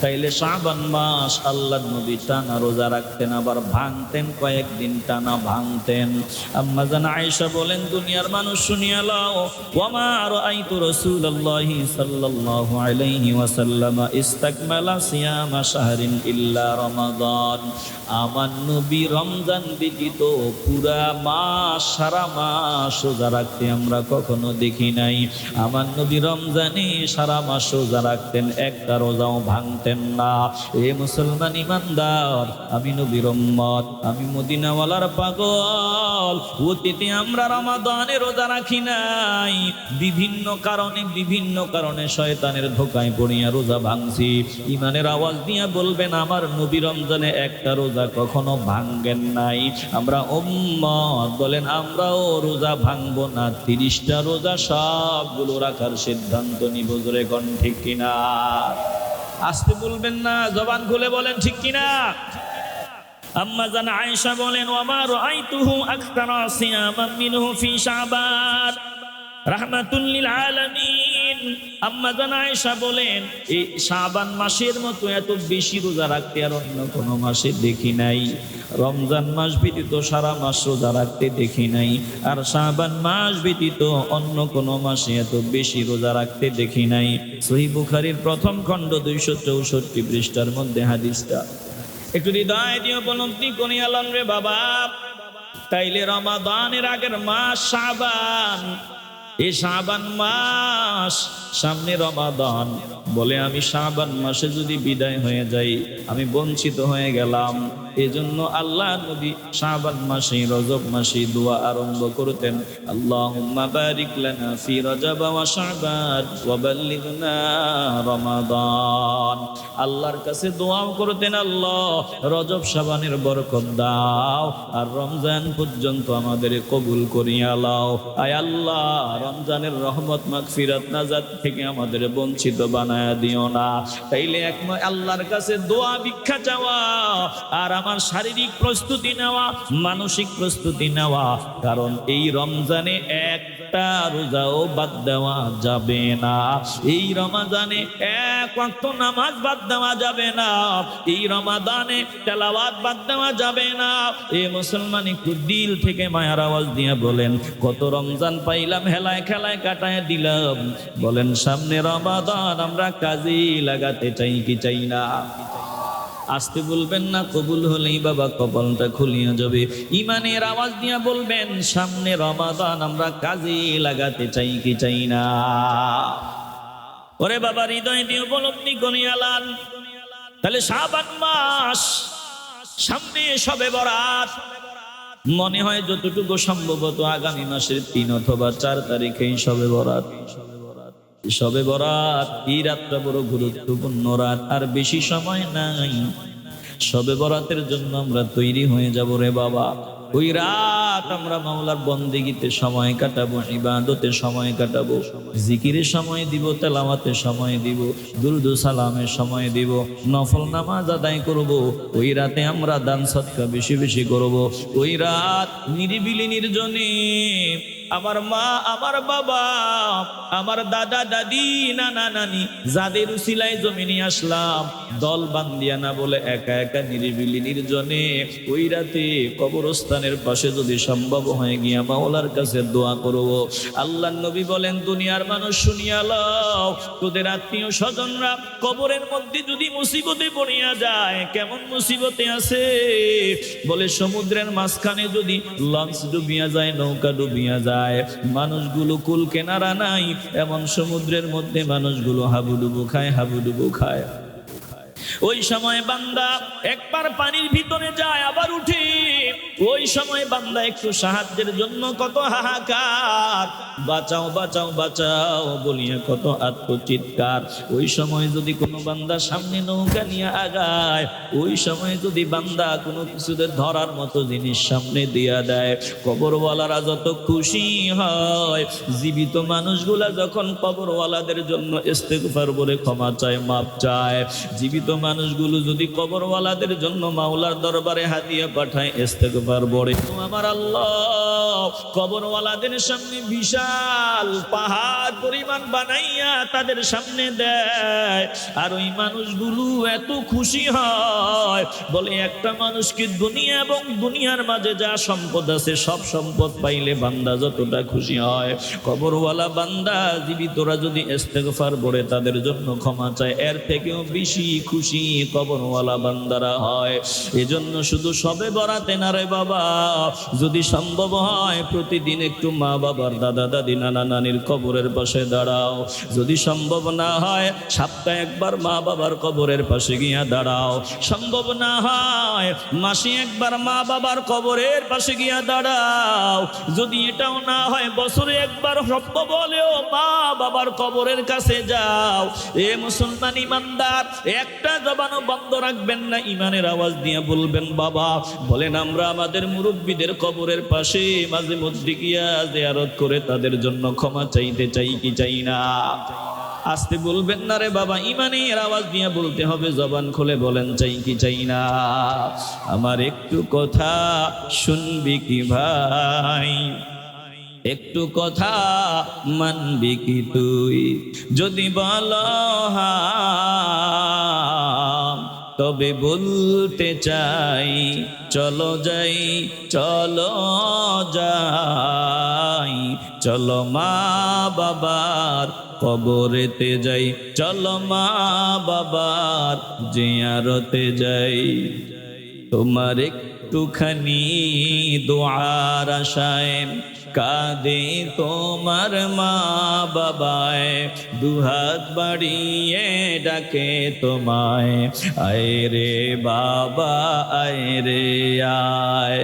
তাইলে শাবান মাস আল্লাহর নবী টানা রোজা রাখতেন, আবার ভাঙতেন, কয়েকদিন টানা ভাঙতেন। আম্মা জান আয়েশা বলেন, দুনিয়ার মানুষ শুনিয়া লও, ওয়ামা রাআইতু রাসূলুল্লাহি সাল্লাল্লাহু আলাইহি ওয়াসাল্লাম ইস্তাকমালা সিয়ামা শাহরিন ইল্লা রমাদান। আমার নবী রমজান ব্যতীত পুরা মাস, সারা মাস রোজা রাখতে আমরা কখনো দেখি নাই। আমার নবী রমজানে সারা মাস রোজা রাখতেন, একটা রোজাও ভাঙতেন না। এ মুসলমান ইমানদার, আমি নবীর উম্মত, আমি মদিনাওয়ালার পাগল। অতীতে আমরা রমাদানে রোজা রাখি নাই, বিভিন্ন কারণে শয়তানের ধোকায় পড়িয়া রোজা ভাঙছি। ইমানের আওয়াজ দিয়া বলবেন, আমার নবী রমজানে একটা রোজা কখনো ভাঙেন নাই। আমরা উম্মত বলেন, আমরাও রোজা ভাঙবো না, 30টা রোজা সবগুলো রাখার সিদ্ধান্ত নিব। জোরে কোন ঠিক কিনা? আসতে বলবেন না, জবান খুলে বলেন ঠিক কিনা। আম্মা জান আয়েশা বলেন, ওয়ামা রাআইতুহু আকতারা সিয়ামান মিনহু ফি শাবান রাহমাতুল লিল আলামিন। আম্মা জান আয়েশা বলেন, এই শাবান মাসের মতো এত বেশি রোজা রাখতে আর অন্য কোনো মাসে দেখি নাই। রমজান মাস ব্যতীত সারা মাস রোজা রাখতে দেখি নাই, আর শাবান মাস ব্যতীত অন্য কোনো মাসে এত বেশি রোজা রাখতে দেখি নাই। সহিহ বুখারীর প্রথম খণ্ড 264 পৃষ্ঠার মধ্যে হাদিসটা। একটু হৃদয় দিয়ে উপলব্ধি করিয়া লন রে বাবা। তাইলে রমাদানের আগের মাস শাবান, এই শাবান মাস, সামনে রমাদান। বলে আমি শাবান মাসে যদি বিদায় হয়ে যাই, আমি বঞ্চিত হয়ে গেলাম। এজন্য আল্লাহ নবী শাবান মাসে, রজব মাসে দোয়া আরম্ভ করতেন, আল্লাহুম্মা বারিক লানা ফি রজব ওয়া শাবান ওয়া বাল্লিগনা রমাদান। আল্লাহর কাছে দোয়াও করতেন, আল্লাহ রজব শাবানের বরকত দাও, আর রমজান পর্যন্ত আমাদের কবুল করিয়া লাও। আয় আল্লাহ, রমজানের রহমত, মাগফিরাত, নাজাত থেকে আমাদের বঞ্চিত বানায়া দিও না। তাইলে একময় আল্লাহর কাছে দোয়া ভিক্ষা চাওয়া, আর আমার শারীরিক প্রস্তুতি নেওয়া, মানসিক প্রস্তুতি নেওয়া। কারণ এই রমজানে একটা রোজাও বাদ দেওয়া যাবে না। এই রমাদানে এক ওয়াক্ত নামাজ বাদ দেওয়া যাবে না। এই রমাদানে তেলাওয়াত বাদ দেওয়া যাবে না। এই মুসলমান একটু দিল থেকে মায়ার আওয়াজ দিয়ে বলেন, কত রমজান পাইলাম, হেলায় খেলায় কাটায় দিলাম। বলেন, সামনে রমাদান আমরা কাজে লাগাতে চাই কি চাই না? আসতে বলবেন না, কবুল হলেই বাবা কপালটা খুলিয়া যাবে। ইমানের আওয়াজ দিয়া বলবেন, সামনে রমাদান আমরা কাজে লাগাতে চাই কি চাই না? ওরে বাবা, হৃদয় দিয়ে উপলব্ধি করিয়া লান। তাহলে শাবান মাস, সামনে শবে বরাত। মনে হয় যতটুকু সম্ভবত আগামী মাসের 3 অথবা 4 তারিখে শবে বরাত। শবে বরাত, এই রাতটা বড় গুরুত্বপূর্ণ রাত, আর বেশি সময় নাই। শবে বরাতের জন্য আমরা তৈরি হয়ে যাব রে বাবা। ওই রাত আমরা মাওলার বন্দেগীতে সময় কাটাবো, ইবাদতে সময় কাটাবো, জিকিরের সময় দিব, তেলাওয়াতে সময় দিব, দুরুদ সালামের সময় দিব, নফল নামাজ আদায় করব। ওই রাতে আমরা দান সদকা বেশি বেশি করব। ওই রাত নিরিবিলি নির্জনে আমার মা, আমার বাবা, আমার দাদা দাদি, নানা নানি, যাদের উসিলায় জমিনে আসলাম, দল বান্ধিয়া না বলে একা একা নিরিবিলি নির্জনে ওই রাতে কবরস্থানের পাশে যদি সম্ভব হয়ে গিয়া মাওলার কাছে দোয়া করব। আল্লাহর নবী বলেন, দুনিয়ার মানুষ শুনিয়া লও, তোদের আত্মীয় স্বজনরা কবরের মধ্যে যদি মুসিবতে পড়িয়া যায়, কেমন মুসিবতে আছে? বলে, সমুদ্রের মাঝখানে যদি লঞ্চ ডুবিয়া যায়, নৌকা ডুবিয়া যায়, মানুষগুলো কুল কেনারা নাই, এমন সমুদ্রের মধ্যে মানুষগুলো হাবুডুবু খায়, হাবুডুবু খায়। ওই সময় বান্দা একবার পানির ভিতরে যায়, আবার উঠে। ওই সময় বান্দা একটু সাহায্যের জন্য কত হাহাকার, বাঁচাও বাঁচাও বাঁচাও বলিয়া কত আত্মচিৎকার। ওই সময় যদি কোনো বান্দা সামনে নৌকা নিয়ে আগায়, ওই সময় যদি বান্দা কোনো কিছুতে ধরার মতো জিনিস সামনে দিয়া দেয়, কবরওয়ালারা যত খুশি হয়। জীবিত মানুষগুলা যখন কবরওয়ালাদের জন্য ইস্তেগফার বলে ক্ষমা চায়, মাপ চায়, জীবিত মানুষগুলো যদি কবরওয়ালাদের জন্য মাওলার দরবারে হাদিয়া পাঠায়, ইস্তেগফার পড়ে, আমার আল্লাহ কবরওয়ালাদের সামনে বিশাল পাহাড় পরিমাণ বানাইয়া তাদের সামনে দেয়, আর ওই মানুষগুলো এত খুশি হয়, বলে একটা মানুষকে দুনিয়া এবং দুনিয়ার মাঝে যা সম্পদ আছে সব সম্পদ পাইলে বান্দা যতটা খুশি হয়, কবরওয়ালা বান্দা জীবিতরা যদি ইস্তেগফার পড়ে তাদের জন্য ক্ষমা চায়, এর থেকেও বেশি খুশি কবরওয়ালা বান্দারা হয়। এজন্য শুধু সবে বরাতে না রে বাবা, যদি সম্ভব হয় প্রতিদিন একটু মা বাবার, দাদা দাদি, নানা নানির কবরের পাশে দাঁড়াও। যদি সম্ভব না হয় সপ্তাহে একবার মা বাবার কবরের পাশে গিয়া দাঁড়াও। সম্ভব না হয় মাসে একবার মা বাবার কবরের পাশে গিয়া দাঁড়াও। যদি এটাও না হয় বছরে একবার সম্ভব হলেও মা বাবার কবরের কাছে যাও। এ মুসলমান ইমানদার, একটা জবানও বন্ধ রাখবেন না, ইমানের আওয়াজ দিয়ে বলবেন বাবা। বলেন আমরা আমাদের মুরব্বীদের কবরের পাশে মাঝে মধ্যে গিয়া জিয়ারত করে তাদের জন্য ক্ষমা চাইতে চাই কি চাই না? আস্তে বলবেন না রে বাবা, ইমানের আওয়াজ দিয়ে বলতে হবে, জবান খুলে বলেন চাই কি চাই না? আমার একটু কথা শুনবি কি ভাই, একটু কথা মানবি কি তুই? যদি বলো হ্যাঁ তবে বলতে চাই, চলো যাই, চলো যাই, চলো মা বাবার কবরেতে যাই, চলো মা বাবার জিয়ারতে যাই। তোমার একটুখানি দোয়ার আশায় কাঁদে তোমার মা বাবায়, দুহাত বাড়িয়ে ডাকে তোমায়, আয় রে বাবা আয় রে আয়।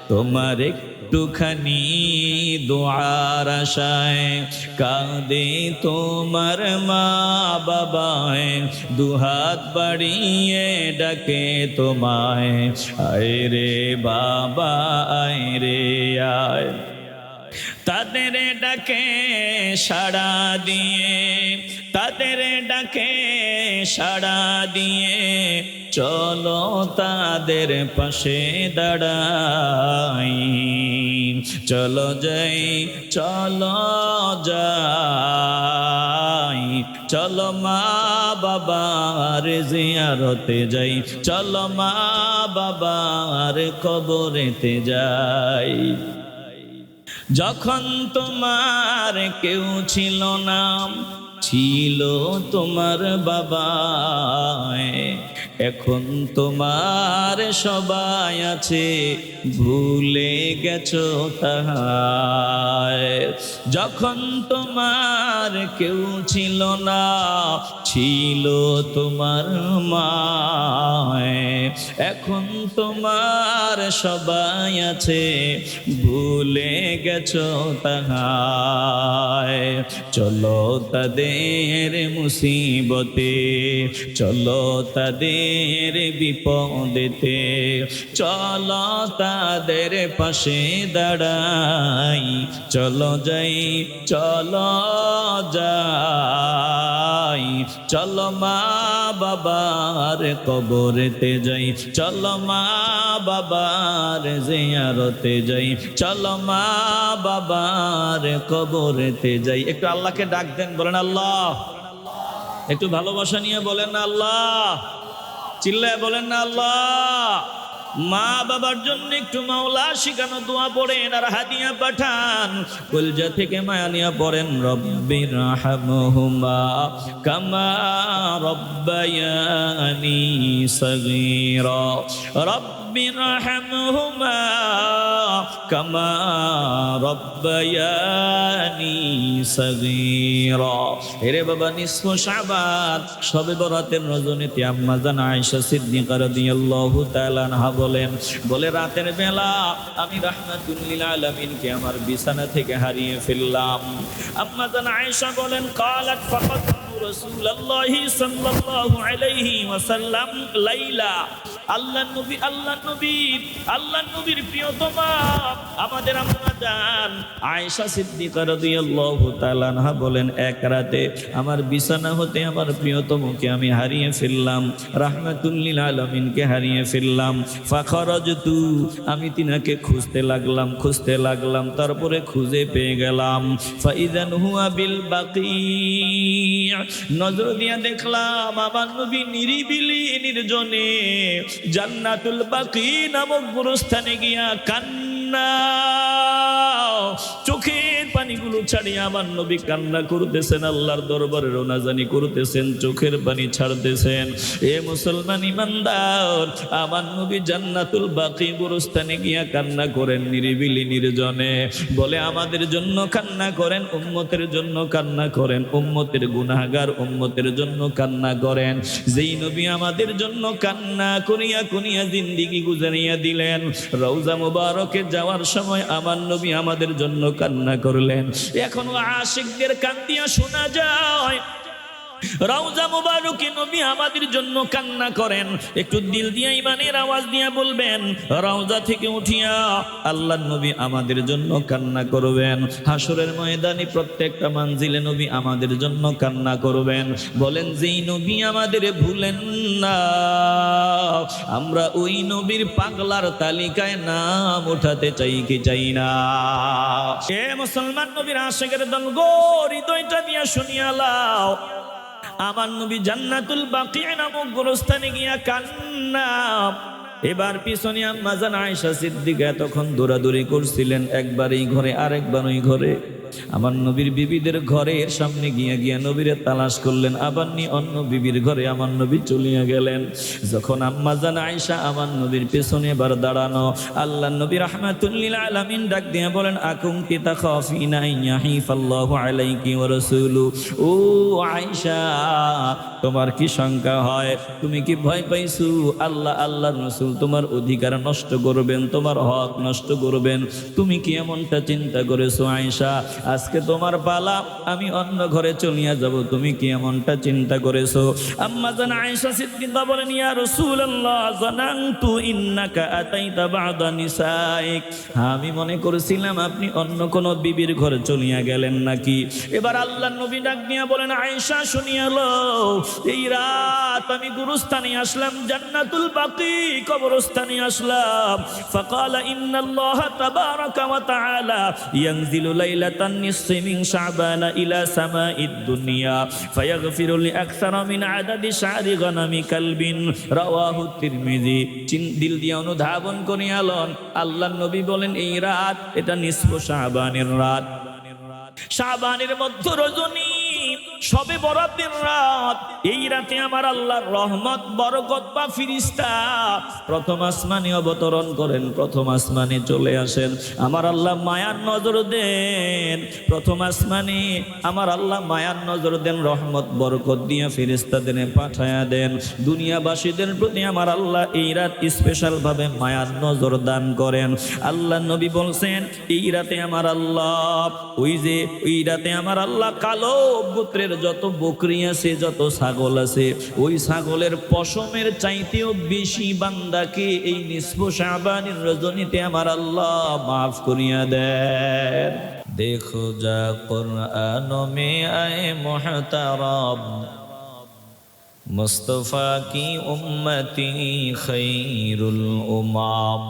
তোমার একটুখানি দোয়ার আশায় কাঁদে তোমার মা বাবায়, দুহাত বাড়িয়ে ডাকে তোমায়, আয় রে বাবা আয় রে আয়। তাদের ডাকে সাড়া দিয়ে, তাদের ডাকে সাড়া দিয়ে চলো তাদের পাশে দাঁড়াই, চলো যাই, চলো যাই, চলো মা বাবার জিয়ারতে যাই, চলো মা বাবার কবরেতে যাই। যখন তোমার কেউ ছিল না, ছিল তোমার বাবা, এখন তোমার সবাই আছে, ভুলে গেছো তাহায়। যখন তোমার কেউ ছিল না, ছিল তোমার মা, এখন তোমার সবাই আছে, ভুলে গেছো তাহায়। চলো তাদের মুসিবতে, চলো তাদের বিপদেতে, চলো তাদের পাশে দাঁড়াই, চলো যাই, চলো যাই, চলো মা বাবার কবরেতে যাই, চলো মা বাবার জিয়ারতে যাই, চলো মা বাবার কবরেতে যাই। একটু আল্লাহকে ডাক দেন, বলেন আল্লাহ। একটু ভালোবাসা নিয়ে বলেন না আল্লাহ, চিল্লায় বলেন না আল্লাহ। মা বাবার জন্য একটু মাওলা শিখানো দোয়া পড়েন আর হাদিয়া পাঠান, কলজা থেকে মায়া নিয়ে পড়েন, রব্বির রাহমহুমা কামা রব্বায়ানি সগীরা, রব্বির রাহমহুমা কামা রব্বায়ানি সগীরা। এরে বাবা, নিসফ শাবান শবে বরাতের রজনীতে আম্মা জান আয়েশা সিদ্দিকা রাদিয়াল্লাহু তাআলা আনহা বলে রাতের বেলা আমি রাহমাতুল লিল আলামিনকে আমার বিছানা থেকে হারিয়ে ফেললাম। আম্মা জান আয়েশা বলেন, قالت فقدت রাসূলুল্লাহি সাল্লাল্লাহু আলাইহি ওয়াসাল্লাম লাইলা, আল্লাহর নবীর প্রিয়তমা আমাদের আম্মা জান আয়েশা সিদ্দিকা রাদিয়াল্লাহু তাআলা আনহা বলেন, এক রাতে আমার বিছানা হতে আমার প্রিয়তমকে আমি হারিয়ে ফেললাম, রাহমাতুল লিল আলামিনকে হারিয়ে ফেললাম। ফাখরাজতু, আমি তিনাকে খুঁজতে লাগলাম, তারপরে খুঁজে পেয়ে গেলাম। ফাইযান হুয়া বিল বাকি, নজর দিয়ে দেখলাম আমার নবী নিরিবিলি নির্জনে জান্নাতুল বাকি নামক গুরুস্থানে গিয়া কান্না, চোখের পানিগুলো ছাড়িয়ে আমার নবী কান্না করতেছেন, আল্লাহর দরবারে রোনাজানি করতেছেন, চোখের পানি ছাড়তেছেন। এ মুসলমান ইমানদার, আমার নবী জান্নাতুল বাকি গুরুস্থানে গিয়া কান্না করেন নিরিবিলি নির্জনে। বলে আমাদের জন্য কান্না করেন, উম্মতের জন্য কান্না করেন, উম্মতের গুনাহগার উম্মতের জন্য কান্না করেন। যেই নবী আমাদের জন্য কান্না করিয়া করিয়া জিন্দেগি গুজারিয়া দিলেন, রওজা মুবারকে যাওয়ার সময় আমার নবী আমাদের জন্য কান্না করলেন। এখনো আশিকদের কান্দিয়া শোনা যায়, রওজা মুবারকে নবী আমাদের জন্য কান্না করেন। একটু দিল দিয়া ইমানের আওয়াজ দিয়া বলবেন, রওজা থেকে উঠিয়া আল্লাহর নবী আমাদের জন্য কান্না করবেন। হাসরের ময়দানে প্রত্যেকটা মানজিলে নবী আমাদের জন্য কান্না করবেন। বলেন, যেই নবী আমাদের ভুলেন না, আমরা ওই নবীর পাগলার তালিকায় নাম উঠাতে চাই কি চাই না? এ মুসলমান নবীর আশিকের দল গো, হৃদয়টা দিয়া শুনিয়া লাও, আমার নবী জান্নাতুল বাকি নামক গোরস্থানে গিয়া কান্না। এবার পিছনে আম্মা জান আয়েশা সিদ্দিকা তখন দৌড়াদৌড়ি করছিলেন, একবার এই ঘরে আরেকবার ওই ঘরে। আমার নবীর বিবিদের ঘরের সামনে গিয়া নবীরে তালাশ করলেন, আবার অন্য বিবির ঘরে আমার নবী চলিয়া গেলেন। যখন আম্মা জান আয়েশা আমার নবীর পেছনে এবার দাঁড়ানো, আল্লাহ নবী রাহমাতুল লিল আলামিন ডাক দিয়ে বলেন, আকুমতি তাখাফিনা ইয়াহিফাল্লাহু আলাইকি ওয়া রাসূলু, ও আয়েশা তোমার কি শঙ্কা হয়? তুমি কি ভয় পাইছো আল্লাহর রাসূল তোমার অধিকার নষ্ট করবেন, তোমার হক নষ্ট করবেন? তুমি কি এমনটা চিন্তা করেছো আয়েশা? আজকে তোমার পালা, আমি অন্য ঘরে চলিয়া যাব, তুমি কি এমনটা চিন্তা করেছো? আম্মা জান আয়েশা সিদ্দিকা বলেন, ইয়া রাসূলুল্লাহ জানান্তু ইন্নাকা আতাইতা বা'দা নিসাইক, আমি মনে করেছিলাম আপনি অন্য কোন বিবির ঘরে চলিয়া গেলেন নাকি। এবার আল্লাহর নবী ডাক দিয়া বলেন, আয়েশা শুনিয়া লও, এই রাত আমি গুরুস্থানে আসলাম, জান্নাতুল বাকি কবরস্থানে আসলাম। ফাকালা ইন্নাল্লাহা তাবারাকা ওয়া তাআলা ইয়ানজিলু লাইলাতান নিসফি মিন শাবান ইলা সামাইদ দুনিয়া ফায়াগফিরু লিআকসারা মিন আদাদি শারি গানামি কালবিন, রাওয়াহু তিরমিজি। দিল দিয়ে অনুধাবন করে আলন, আল্লাহর নবী বলেন, এই রাত এটা নিসফ শাবানের রাত, শাবানের মধ্য রজনী, সবে বরাতের রাত। এই রাতে আমার আল্লাহর রহমত বরকত বা ফিরিস্তা প্রথম আসমানে অবতরণ করেন, প্রথম আসমানে চলে আসেন। আমার আল্লাহ মায়ার নজর দেন, প্রথম আসমানে আমার আল্লাহ মায়ার নজর দেন, রহমত বরকত দিয়া ফিরিস্তাদের পাঠায়া দেন। দুনিয়াবাসীদের প্রতি আমার আল্লাহ এই রাত স্পেশাল ভাবে মায়ার নজর দান করেন। আল্লাহ নবী বলছেন, এই রাতে আমার আল্লাহ ওই রাতে আমার আল্লাহ কালো গোত্রের যত বকরি আছে, যত ছাগল আছে, ওই ছাগলের পশমের চাইতেও বেশি বান্দাকে এই নিসফ শাবানের রজনীতে আমার আল্লাহ মাফ করিয়া দেন। দেখো যা কুরআন মে আয়ে মুহতারাম, মুস্তাফা কি উম্মতি খৈরুল উমাম।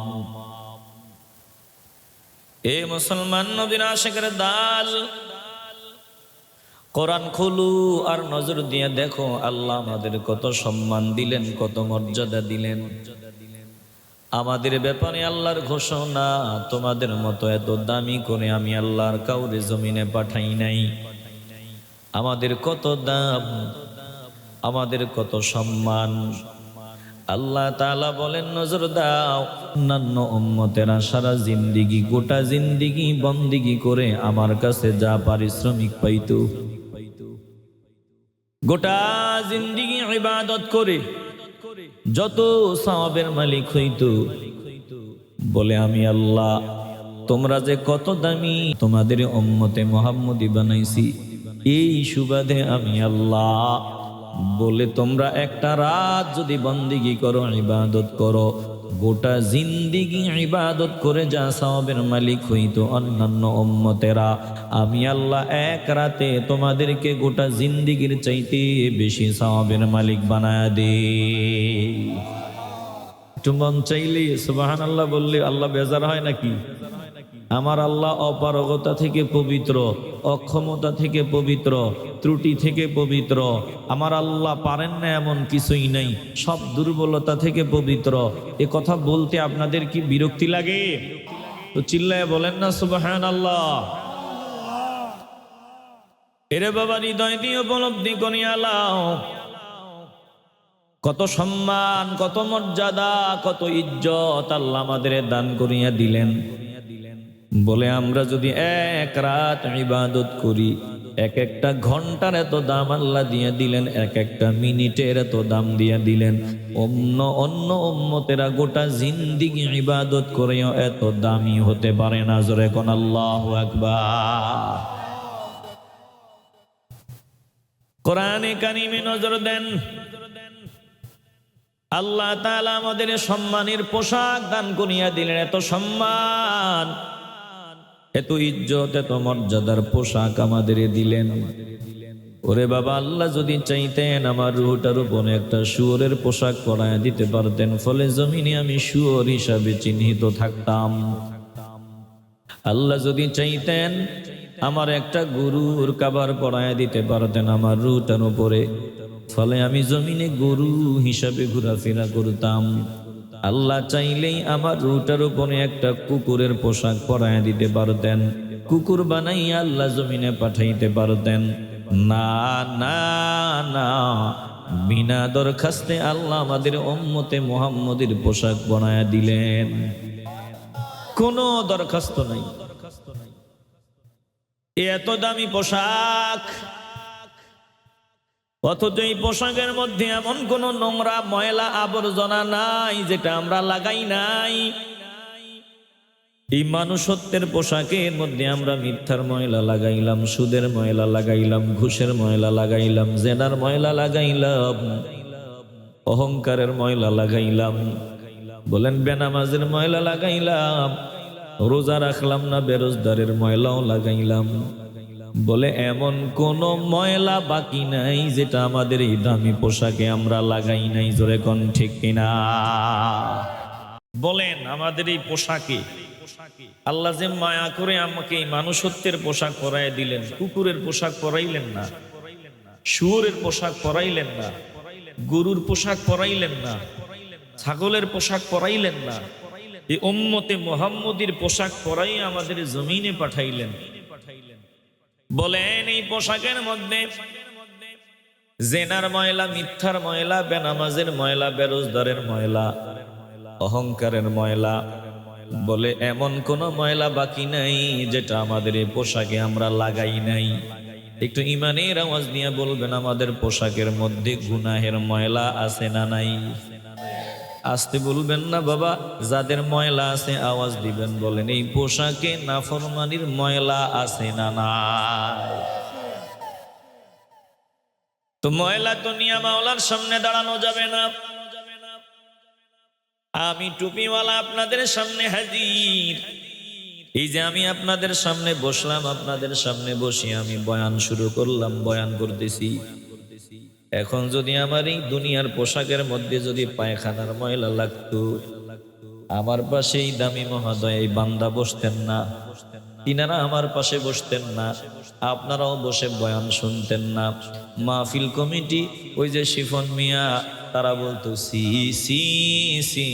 এ মুসলমান নবীর আশিকের দাল, কোরআন খুলু আর নজর দিয়ে দেখো আল্লাহ আমাদের কত সম্মান দিলেন, কত মর্যাদা দিলেন। আমাদের ব্যাপারে আল্লাহর ঘোষণা, তোমাদের মতো এত দামি করে আমি আল্লাহর কাউরে জমিনে পাঠাই নাই। আমাদের কত দাম, আমাদের কত সম্মান। আল্লাহ তাআলা বলেন, নজর দাও, অন্যান্য উম্মতেরা সারা জিন্দিগি, গোটা জিন্দিগি বন্দিগি করে আমার কাছে যা পারিশ্রমিক পাইতো, গোটা জিন্দিগি ইবাদত করে যত সওয়াবের মালিক হইতো, বলে আমি আল্লাহ তোমরা যে কত দামি, তোমাদের উম্মতে মুহাম্মদী বানাইছি, এই সুবাদে আমি আল্লাহ বলে তোমরা একটা রাত যদি বন্দিগি করো, ইবাদত করো, গোটা জিন্দিগি ইবাদত করে যা সওয়াবের মালিক হইতো অন্যান্য উম্মতেরা, আমি আল্লাহ এক রাতে তোমাদেরকে গোটা জিন্দিগির চাইতে বেশি সওয়াবের মালিক বানায় দেই। একটু মন চাইলে সুবহানাল্লাহ বললে আল্লাহ বেজার হয় নাকি? আমার আল্লাহ অপারগতা থেকে পবিত্র, অক্ষমতা থেকে পবিত্র, ত্রুটি থেকে পবিত্র। আমার আল্লাহ পারেন না এমন কিছুই নাই, সব দুর্বলতা থেকে পবিত্র। এ কথা বলতে আপনাদের কি বিরক্তি লাগে? তো চিল্লায় বলেন না সুবহানাল্লাহ। এরে বাবা, হৃদয় দিয়ে উপলব্ধি করি আল্লাহ কত সম্মান, কত মর্যাদা, কত ইজ্জত আল্লাহ আমাদের দান করিয়া দিলেন। বলে আমরা যদি এক রাত ইবাদত করি, এক একটা ঘন্টার এত দাম আল্লাহ দিয়ে দিলেন, এক একটা মিনিটের এত দাম দিয়ে দিলেন। অন্য উম্মতেরা গোটা জিন্দিগি ইবাদত করেও এত দামি হতে পারে না। জোরে কোন আল্লাহু আকবার। কোরআনে কারিমে নজর দেন, আল্লাহ তাআলা আমাদের সম্মানের পোশাক দান করিয়া দিলেন। এত সম্মান, এত ইজ্জত, এত মর্যাদার পোশাক আমাদের দিলেন। ওরে বাবা, আল্লাহ যদি চাইতেন আমার রূহটার উপরে একটা শুয়োরের পোশাক পরায় দিতে পারতেন, ফলে জমিনে আমি শুয়োর হিসাবে চিহ্নিত থাকতাম। আল্লাহ যদি চাইতেন আমার একটা গরুর কাবার পরায় দিতে পারতেন আমার রূহটার উপরে, ফলে আমি জমিনে গরু হিসাবে ঘোরাফেরা করতাম। আল্লাহ চাইলেই আমার রূহটার উপরে একটা কুকুরের পোশাক পরায় দিতে পারতেন, কুকুর বানাইয়া আল্লাহ জমিনে পাঠাইতে পারতেন। না না না, বিনা দরখাস্তে আল্লাহ আমাদের উম্মতে মুহাম্মদের পোশাক বানায়া দিলেন। কোনো দরখাস্ত নাই। এত দামি পোশাক, অথচ এই পোশাকের মধ্যে এমন কোন নোংরা ময়লা আবর্জনা নাই যেটা আমরা লাগাই নাই। এই মানুষত্বের পোশাকের মধ্যে আমরা মিথ্যার ময়লা লাগাইলাম, সুদের ময়লা লাগাইলাম, ঘুষের ময়লা লাগাইলাম, জেনার ময়লা লাগাইলাম, অহংকারের ময়লা লাগাইলাম, বলেন বেনামাজের ময়লা লাগাইলাম, রোজা রাখলাম না বেরোজগারের ময়লাও লাগাইলাম। বলে এমন কোন ময়লা বাকি নাই যেটা আমাদের এই দামি পোশাকে আমরা লাগাই নাই। জোরে কোন ঠিক কিনা বলেন? আমাদের এই পোশাকে আল্লাহ যে মায়া করে আমাকে এই মানুষত্বের পোশাক পরাই দিলেন, কুকুরের পোশাক পরাইলেন না, শুয়োরের পোশাক পরাইলেন না, গরুর পোশাক পরাইলেন না, ছাগলের পোশাক পরাইলেন না, এই উম্মতে মুহাম্মদীর পোশাক পরাই আমাদের জমিনে পাঠাইলেন। বলেন এই পোশাকের মধ্যে জেনার ময়লা, মিথ্যার ময়লা, বেনামাজের ময়লা, বেরোজগারের ময়লা, অহংকারের ময়লা, বলে এমন কোন ময়লা বাকি নাই যেটা আমাদের এই পোশাকে আমরা লাগাই নাই। একটু ইমানের আওয়াজ নিয়ে বলবেন আমাদের পোশাকের মধ্যে গুনাহের ময়লা আছে না নাই? আসতে বলবেন না বাবা, যাদের ময়লা আছে আওয়াজ দিবেন, বলেন এই পোশাকে নাফরমানির ময়লা আছে না নাই? তো ময়লা তো নিয়ে মাওলার সামনে দাঁড়ানো যাবে না। আমি টুপিওয়ালা আপনাদের সামনে হাজির। এই যে আমি আপনাদের সামনে বসলাম, আপনাদের সামনে বসে আমি বয়ান শুরু করলাম, বয়ান করতেছি। এখন যদি আমার এই দুনিয়ার পোশাকের মধ্যে যদি পায়খানার ময়লা লাগতো, আমার পাশে এই দামি মহোদয় এই বান্দা বসতেন না, তিনারা আমার পাশে বসতেন না, আপনারাও বসে বয়ান শুনতেন না। মাহফিল কমিটি ওই যে শিফন মিয়া, তারা বলতো সি সি সি,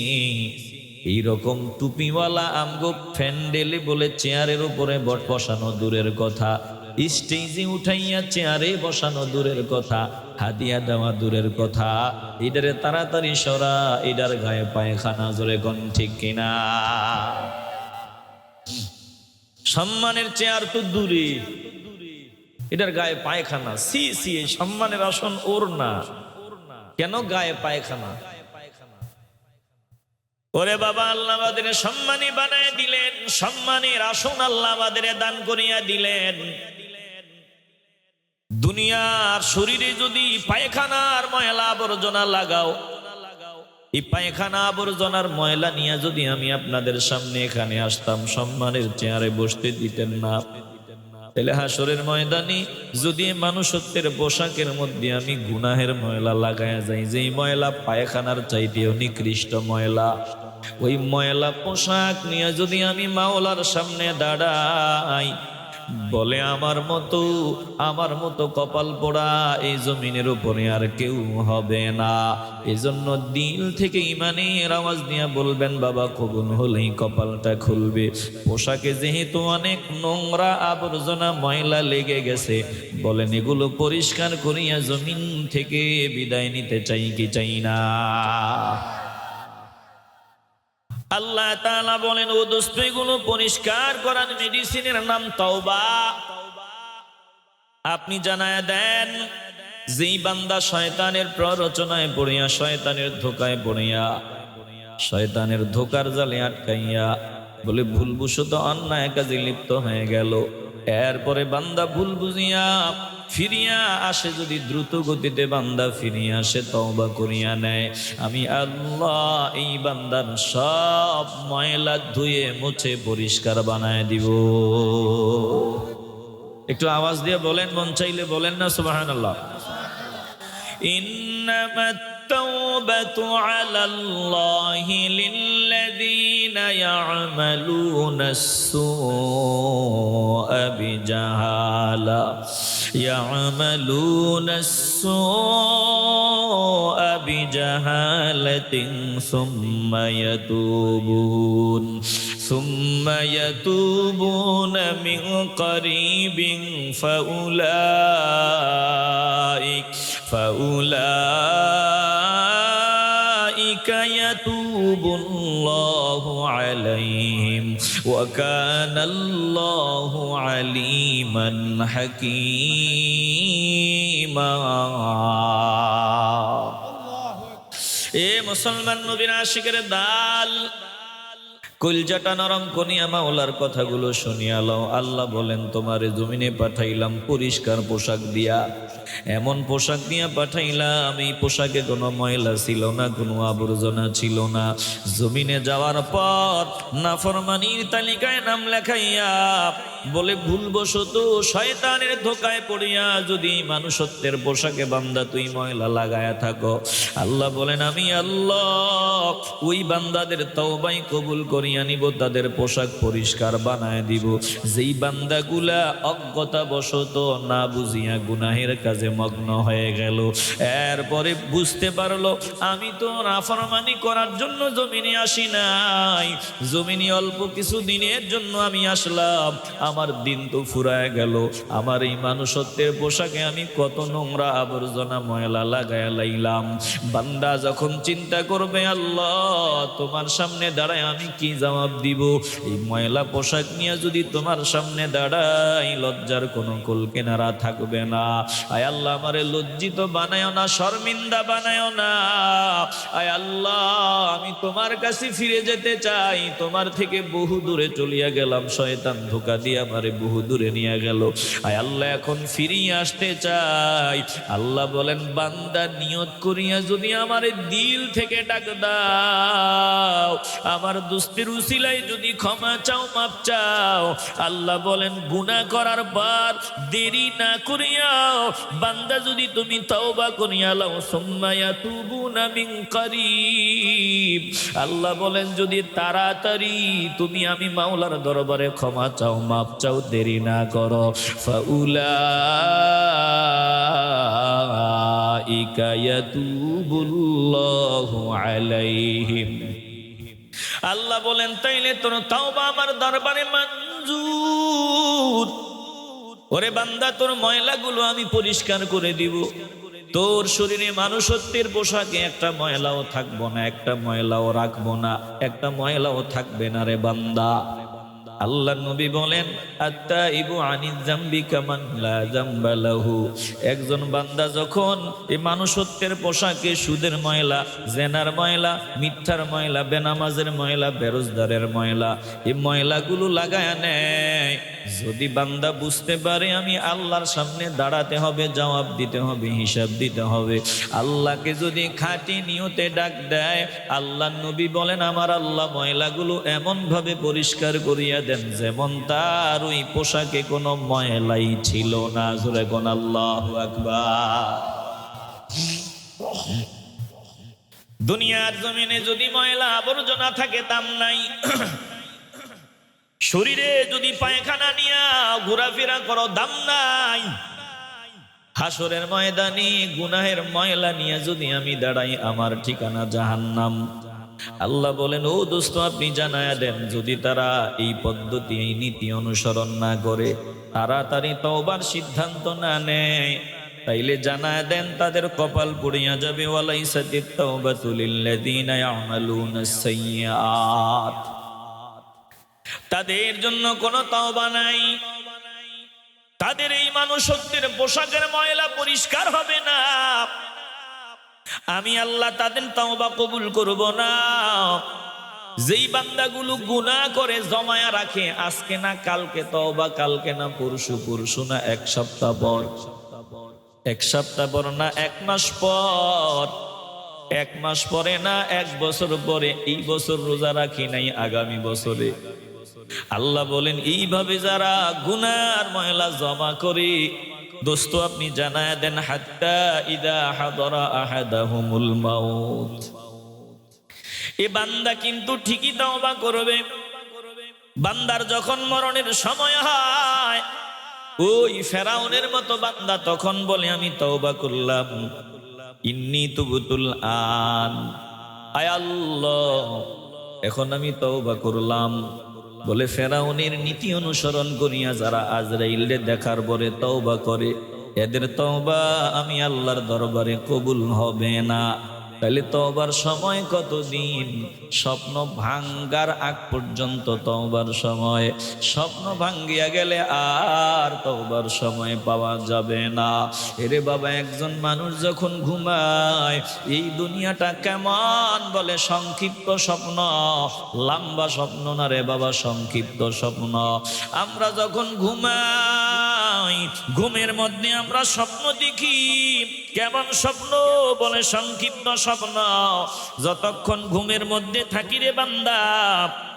এইরকম টুপিওয়ালা আমগো ফ্যান্ডেলে বলে চেয়ারের উপরে বসানো দূরের কথা, স্টেজে উঠাইয়া চেয়ারে বসানো দূরের কথা, হাদিয়া দেওয়া দূরের কথা, এটারে তাড়াতাড়ি সরা, এটার গায়ে পায়খানা। জোরে কোন ঠিক কিনা? সম্মানের চেয়ার তো দূরে, এটার গায়ে পায়খানা। সি সি, সম্মানের আসন ওর না, কেন গায়ে পায়খানা? ওরে বাবা, আল্লাহ আমাদের সম্মানী বানায় দিলেন, সম্মানের আসন আল্লাহ আমাদের দান করিয়া দিলেন। দুনিয়ার শরীরে যদি পায়খানার ময়লা আবর্জনা লাগাও, এই পায়খানা আবর্জনার ময়লা নিয়ে যদি আমি আপনাদের সামনে এখানে আসতাম, সম্মানের চেয়ারে বসতে দিতেন না। তাহলে হাসরের ময়দানে যদি মানুষত্বের পোশাকের মধ্যে আমি গুনাহের ময়লা লাগায়া যাই, যেই ময়লা পায়খানার চাইতেও নিকৃষ্ট ময়লা, ওই ময়লা পোশাক নিয়ে যদি আমি মাওলার সামনে দাঁড়াই, বলে আমার মতো কপাল পোড়া এই জমিনের উপরে আর কেউ হবে না। এজন্য দিল থেকে ইমানের আওয়াজ নিয়ে বলবেন, বাবা কবুল হলেই কপালটা খুলবে। পোশাকে যেহেতু অনেক নোংরা আবর্জনা ময়লা লেগে গেছে, বলেন এগুলো পরিষ্কার করিয়া জমিন থেকে বিদায় নিতে চাই কি চাই না? আল্লাহ তাআলা বলেন, ও দোস্ত, এগুলো পরিষ্কার করার মেডিসিনের নাম তওবা। আপনি জানায়া দেন, যেই বান্দা শয়তানের প্ররোচনায় পড়িয়া, শয়তানের ধোকায় পড়িয়া, শয়তানের ধোকার জালে আটকাইয়া বলে ভুলবশত অন্যায় কাজে লিপ্ত হয়ে গেল, এরপরে বান্দা ভুল বুঝিয়া ফিরিয়া আসে, যদি দ্রুত গতিতে বান্দা ফিরিয়া আসে, তওবা করিয়া নেয়, আমি আল্লাহ এই বান্দার সব ময়লা ধুয়ে মুছে পরিষ্কার বানায় দিব। একটু আওয়াজ দিয়ে বলেন, মন চাইলে বলেন না সুবহানাল্লাহ। ইন্নামাত তাওবাতু আলাল্লাহি লিল্লাযীনা ইয়া'মালুনাস সুআ বিজাহালা ইয়া'মালুনাস সুআ বিজাহালাতিন সুম্মা ইয়াতুবুনা মিন করিবিন ফাউলাইকা ইয়াতুবুল্লাহু আলাইহিম ওয়া কানাল্লাহু আলিমান হাকীমা। এ মুসলমান নবীর আশিকের দাল, কলজাটা নরম করিয়া মাওলার কথাগুলো শুনিয়া লও। আল্লাহ বলেন, তোমারে জমিনে পাঠাইলাম পরিষ্কার পোশাক দিয়া, এমন পোশাক দিয়া পাঠাইলাম এই পোশাকে কোনো ময়লা ছিল না, কোনো আবর্জনা ছিল না। জমিনে যাওয়ার পর নাফরমানির তালিকায় নাম লেখাইয়া বলে ভুলবশত শয়তানের ধোকায় পড়িয়া যদি মানুষত্বের পোশাকে বান্দা তুই ময়লা লাগায়া থাকো, আল্লাহ বলেন আমি আল্লাহ ওই বান্দাদের তওবাই কবুল করিয়া নিব, তাদের পোশাক পরিষ্কার বানায় দিব। যেই বান্দাগুলা অজ্ঞতাবশত না বুঝিয়া গুনাহের কাজে মগ্ন হয়ে গেল, এরপরে বুঝতে পারলো আমি তো নাফরমানি করার জন্য জমিনে আসি নাই, জমিনে অল্প কিছু দিনের জন্য আমি আসলাম, আমার দিন তো ফুরায় গেল, আমার এই মানুষত্বের পোশাকে আমি কত নোংরা আবর্জনা ময়লা লাগায়া লাইলাম। বান্দা যখন চিন্তা করবে আল্লাহ তোমার সামনে দাঁড়ায় আমি কি জবাব দিব, এই ময়লা পোশাক নিয়ে যদি তোমার সামনে দাঁড়াই, লজ্জার কোনো কুল কিনারা থাকবে না। আয় আল্লাহ আমারে লজ্জিত বানায়ও না, শর্মিন্দা বানায়ও না। আয় আল্লাহ আমি তোমার কাছে ফিরে যেতে চাই, তোমার থেকে বহু দূরে চলিয়া গেলাম, শয়তান ধোঁকা দিয়ে আমারে বহু দূরে নিয়ে গেল। আয় আল্লাহ এখন ফিরিয়ে আসতে চাই। আল্লাহ বলেন, বান্দা নিয়ত করিয়া যদি আমারে দিল থেকে ডাক দাও, আমার দুস্তির উসিলায় যদি ক্ষমা চাও, মাপ চাও, আল্লাহ বলেন গুনাহ করার পর দেরি না করিয়াও বান্দা যদি তুমি তওবা করিয়া লও, সুম্মা ইয়াতুবুনা মিন করিব, আল্লাহ বলেন যদি তাড়াতাড়ি তুমি আমি মাওলার দরবারে ক্ষমা চাও, মাপ চাও, দেরি না করো, ফাউলাইকা ইয়াতুবুল্লাহু আলাইহিম, আল্লাহ বলেন তাইলে তোর তাওবা আমার দরবারে মঞ্জুর। ওরে বান্দা তোর ময়লাগুলো আমি পরিষ্কার করে দিব, তোর শরীরে মানুষত্বের পোশাকে একটা ময়লাও থাকবো না, একটা ময়লাও রাখবো না, একটা ময়লাও থাকবে না রে বান্দা। আল্লাহ নবী বলেন আত্তাইবু আনিজ যামবি কামান লা যামবা লাহু। একজন বান্দা যখন এই মানুষত্বের পোশাকে সুদের ময়লা, জেনার ময়লা, মিথ্যার ময়লা, বেনামাজের ময়লা, বেরোজগারের ময়লা, এই ময়লাগুলো লাগায় নেয়, যদি বান্দা বুঝতে পারে আমি আল্লাহর সামনে দাঁড়াতে হবে, জবাব দিতে হবে, হিসাব দিতে হবে, আল্লাহকে যদি খাঁটি নিয়তে ডাক দেয়, আল্লাহ নবী বলেন আমার আল্লাহ ময়লাগুলো এমন ভাবে পরিষ্কার করিয়া দেন যেমন তার ওই পোশাকে কোনো ময়লাই ছিল না। জোরে কোন আল্লাহু আকবার। দুনিয়ার জমিনে যদি ময়লা আবর্জনা থাকে দাম নাই, শরীরে যদি পায়খানা নিয়া ঘোরাফেরা করো দাম নাই, হাসরের ময়দানে গুনাহের ময়লা নিয়ে যদি আমি দাঁড়াই আমার ঠিকানা জাহান্নাম। আল্লাহ বলেন ও দোস্ত আপনি জানায়া দেন, যদি তারা এই পদ্ধতি এই নীতি অনুসরণ না করে, তাড়াতাড়ি তওবার সিদ্ধান্ত না নেয়, তাইলে জানায়া দেন তাদের কপাল পুড়িয়া যাবে। ওয়ালাইসাতিত তাওবাতু লিল্লাযিনা ইয়ামালুনাস সাইয়্যাত, তাদের জন্য কোনো তওবা নাই, তাদের এই মানুষত্বের পোশাকের ময়লা পরিষ্কার হবে না, আমি আল্লাহ তাদের তওবা কবুল করব না। যেই বান্দাগুলো গুনাহ করে জমায়া রাখে, আজকে না কালকে তওবা, কালকে না পরশু, পরশু না এক সপ্তাহ পর, এক সপ্তাহ পর না এক মাস পর, এক মাস পরে না এক বছর পরে, এই বছর রোজা রাখি নাই আগামী বছরে। আল্লাহ বলেন এইভাবে যারা গুনার ময়লা জমা করে, দোস্ত আপনি জানায়া দেন হাত্তা ইদা হাদরা আহাদাহুমুল মাউত, এ বান্দা কিন্তু ঠিকই তওবা করবে। বান্দার যখন মরণের সময় হয়, ওই ফেরাউনের মতো বান্দা তখন বলে আমি তওবা করলাম, ইন্নী তুবতুল আন, আয় আল্লাহ এখন আমি তওবা করলাম। বলে ফেরাউনের নীতি অনুসরণ করিয়া যারা আজরাইলকে দেখার পরে তওবা করে, এদের তওবা আমি আল্লাহর দরবারে কবুল হবে না। তাহলে তওবার সময় কতদিন? স্বপ্ন ভাঙ্গার আগ পর্যন্ত তওবার সময়, স্বপ্ন ভাঙ্গিয়া গেলে আর তওবার সময় পাওয়া যাবে না। এরে বাবা, একজন মানুষ যখন ঘুমায়, এই দুনিয়াটা কেমন বলে সংক্ষিপ্ত স্বপ্ন, লম্বা স্বপ্ন না রে বাবা, সংক্ষিপ্ত স্বপ্ন। আমরা যখন ঘুমাই, ঘুমের মধ্যে আমরা স্বপ্ন দেখি, কেমন স্বপ্ন বলে সংক্ষিপ্ত স্বপ্ন। যতক্ষণ ঘুমের মধ্যে থাকি রে বান্দা,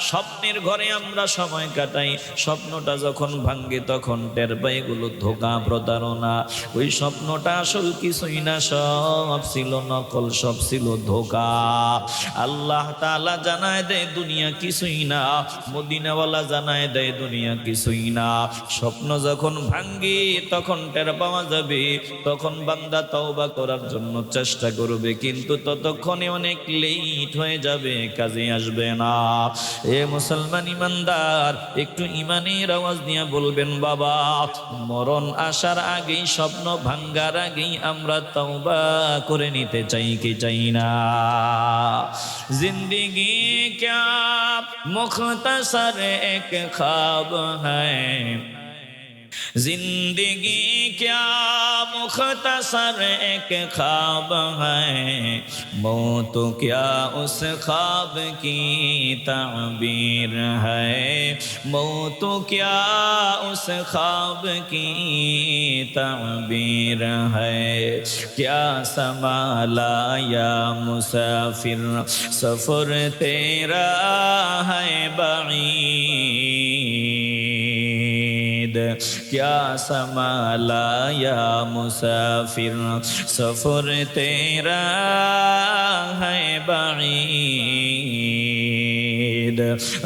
স্বপ্নের ঘরে আমরা সময় কাটাই, স্বপ্নটা যখন ভাঙ্গে তখন টের পাই এগুলো ধোঁকা, প্রতারণা। ওই স্বপ্নটা আসল কিছুই না, সব ছিল নকল, সব ছিল ধোঁকা। আল্লাহ তাআলা জানায় দেয় দুনিয়া কিছুই না, মদিনাওয়ালা জানায় দেয় দুনিয়া কিছুই না। স্বপ্ন যখন ভাঙ্গে তখন টের পাওয়া যাবে, তখন বান্দা তওবা করার জন্য চেষ্টা করবে, কিন্তু ততক্ষণে অনেক লেট হয়ে যাবে, কাজে আসবে না। এ মুসলমান ইমানদার, একটু ইমানের আওয়াজ নিয়ে বলবেন বাবা, মরণ আসার আগেই, স্বপ্ন ভাঙ্গার আগেই আমরা তওবা করে নিতে চাই কি চাই না? জিন্দেগি ক্যা মুখতসর এক খ্বাব হ্যায়, जिंदगी क्या मुख्तसर एक ख्वाब है, मौत क्या उस ख्वाब की ताबीर है, मौत क्या उस ख्वाब की ताबीर है, क्या संभाला या मुसाफिर सफर तेरा है बईद, क्या संभाला या मुसाफिर सफर तेरा है बईद,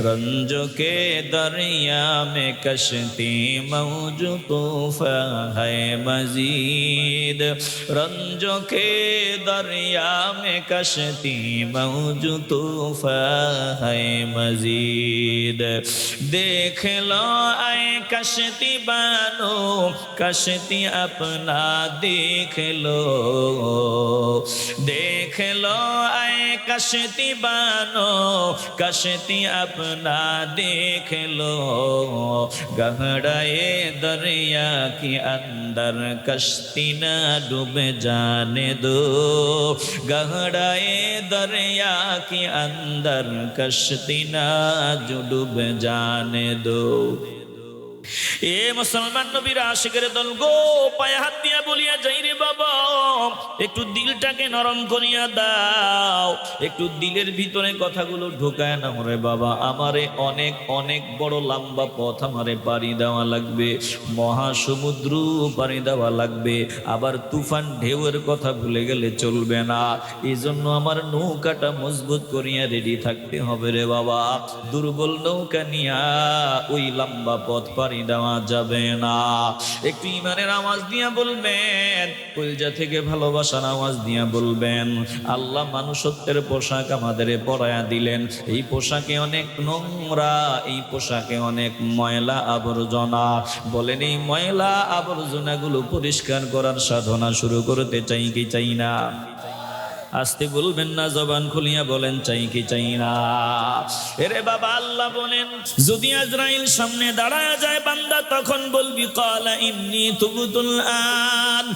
रंज के दरिया में कश्ती मौज तूफा है मजीद, रंज के दरिया में कश्ती मौज तूफा है मजीद, देख लो आए कश्ती बानो, कश्ती अपना देख लो, देख लो आए कश्ती बानो, कश्ती सपना देख लो, गहराए दरिया के अंदर कश्ती न डूब जाने दो, गहराए दरिया के अंदर कश्ती न डूब जाने दो। এ মুসলমান নবীর আশিকের দল গো, পায়ে হাত দিয়া বলিয়া যাই রে বাবা, একটু দিলটাকে নরম করিয়া দাও, একটু দিলের ভিতরে কথাগুলো ঢোকায় নাও রে বাবা। আমারে অনেক অনেক বড় লম্বা পথ আমারে পাড়ি দেওয়া লাগবে, মহাসমুদ্র পাড়ি দেওয়া লাগবে, আবার তুফান ঢেউয়ের কথা ভুলে গেলে চলবে না। এই জন্য আমার নৌকাটা মজবুত করিয়া রেডি থাকতে হবে রে বাবা। দুর্বল নৌকা নিয়া ওই লম্বা পথ পাড়ি দেওয়া যাবে না। একটু ইমানের আওয়াজ দিয়া বলবেন, কলিজা থেকে ভালোবাসার আওয়াজ দিয়া বলবেন, আল্লাহ মানুষত্বের পোশাক আমাদের পরায়া দিলেন, এই পোশাকে অনেক নোংরা, এই পোশাকে অনেক ময়লা আবর্জনা। বলেন এই ময়লা আবর্জনাগুলো পরিষ্কার করার সাধনা শুরু করতে চাই কি চাই না? আসতে বলবেন না, জবান খুলিয়া বলেন চাই কি চাই না? এরে বাবা, আল্লাহ বলেন যদি আজরাইল সামনে দাঁড়ায় যায় বান্দা, তখন বলবি ক্বালা ইন্নী তুবতুল আন,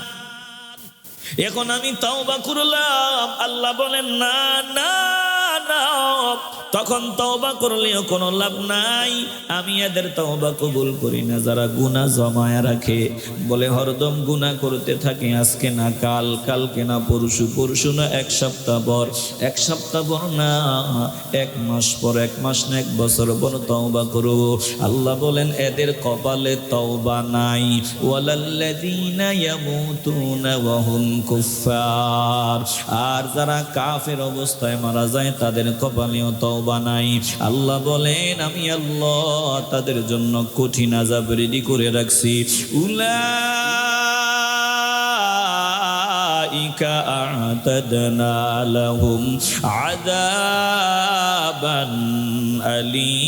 এখন আমি তওবা করলাম। আল্লাহ বলেন না না না, তখন তওবা করলেও কোনো লাভ নাই, আমি এদের তওবা কবুল করি না যারা গুনাহ জমায়া রাখে। বলে হরদম গুনাহ করতে থাকে, আজকে না কাল, কালকে না পরশু, পরশু না এক সপ্তাহ পর, এক সপ্তাহ পর না এক মাস পর, এক মাস না এক বছর পর তওবা করো। আল্লাহ বলেন এদের কপালে তওবা নাই। ওয়ালাল্লাযীনা ইয়ামুতুনা ওয়া হুম কুফফার, আর যারা কাফের অবস্থায় মারা যায় তাদের কপালেও তওবা নাই। আল্লাহ বলেন আমি আল্লাহ তাদের জন্য কঠিন আযাব রেডি করে রাখছি। উলাইকা আ'তাদনা লাহুম আযাবান আলীমা,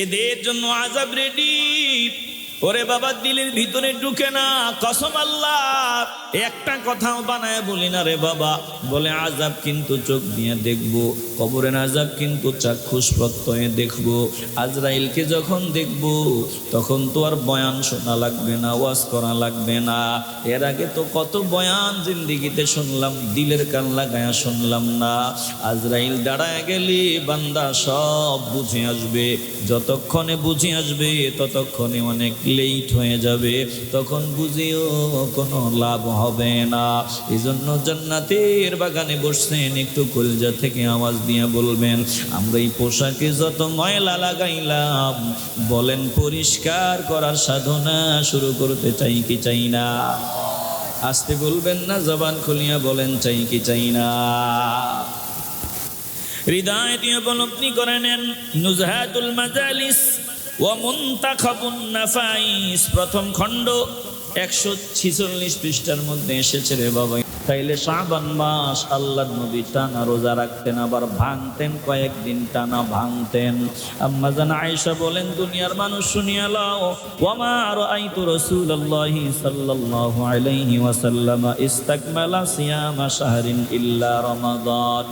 এদের জন্য আযাব রেডি। ওরে বাবা, দিলের ভিতরে ঢুকে না, কসম আল্লাহ একটা কথাও বানায় বলি না রে বাবা। বলে আযাব কিন্তু চোখ দিয়ে দেখবো, কবরের আযাব কিন্তু চাক্ষুষ প্রত্যয়ে দেখবো। আজরাইলকে যখন দেখবো তখন তো আর বয়ান শোনা লাগবে না, ওয়াজ করা লাগবে না। এর আগে তো কত বয়ান জিন্দিগিতে শুনলাম, দিলের কান লাগায়া শুনলাম না। আজরাইল দাঁড়ায় গেলে বান্দা সব বুঝে আসবে, যতক্ষণে বুঝে আসবে ততক্ষণে অনেক লেট হয়ে যাবে, তখন বুঝিও কোনো লাভ হবে না। এই জন্য জান্নাতের বাগানে বসছেন, একটু কলিজা থেকে আওয়াজ দিয়ে বলবেন আমরা এই পোশাকে যত ময়লা লাগাইলাম, বলেন পরিষ্কার করার সাধনা শুরু করতে চাই কি চাই না? আসতে বলবেন না, জবান খুলিয়া বলেন চাই কি চাই না? হৃদয় দিয়ে উপলব্ধি করে নেন। নুজহাতুল মাজালিস ওয়া মুনতাখাবুন নাফাইস প্রথম খণ্ড 146 পৃষ্ঠার মধ্যে এসেছে রে বাবা। তাইলে শাবান মাস আল্লাহর নবী টানা রোজা রাখতেন, আবার ভাঙতেন, কয়েকদিন টানা ভাঙতেন। আম্মা জান আয়েশা বলেন দুনিয়ার মানুষ শুনিয়া লও, ওয়া মা রাআইতু রাসূলুল্লাহি সাল্লাল্লাহু আলাইহি ওয়াসাল্লাম ইস্তাকমালা সিয়ামা শাহরিন ইল্লা রমাদান,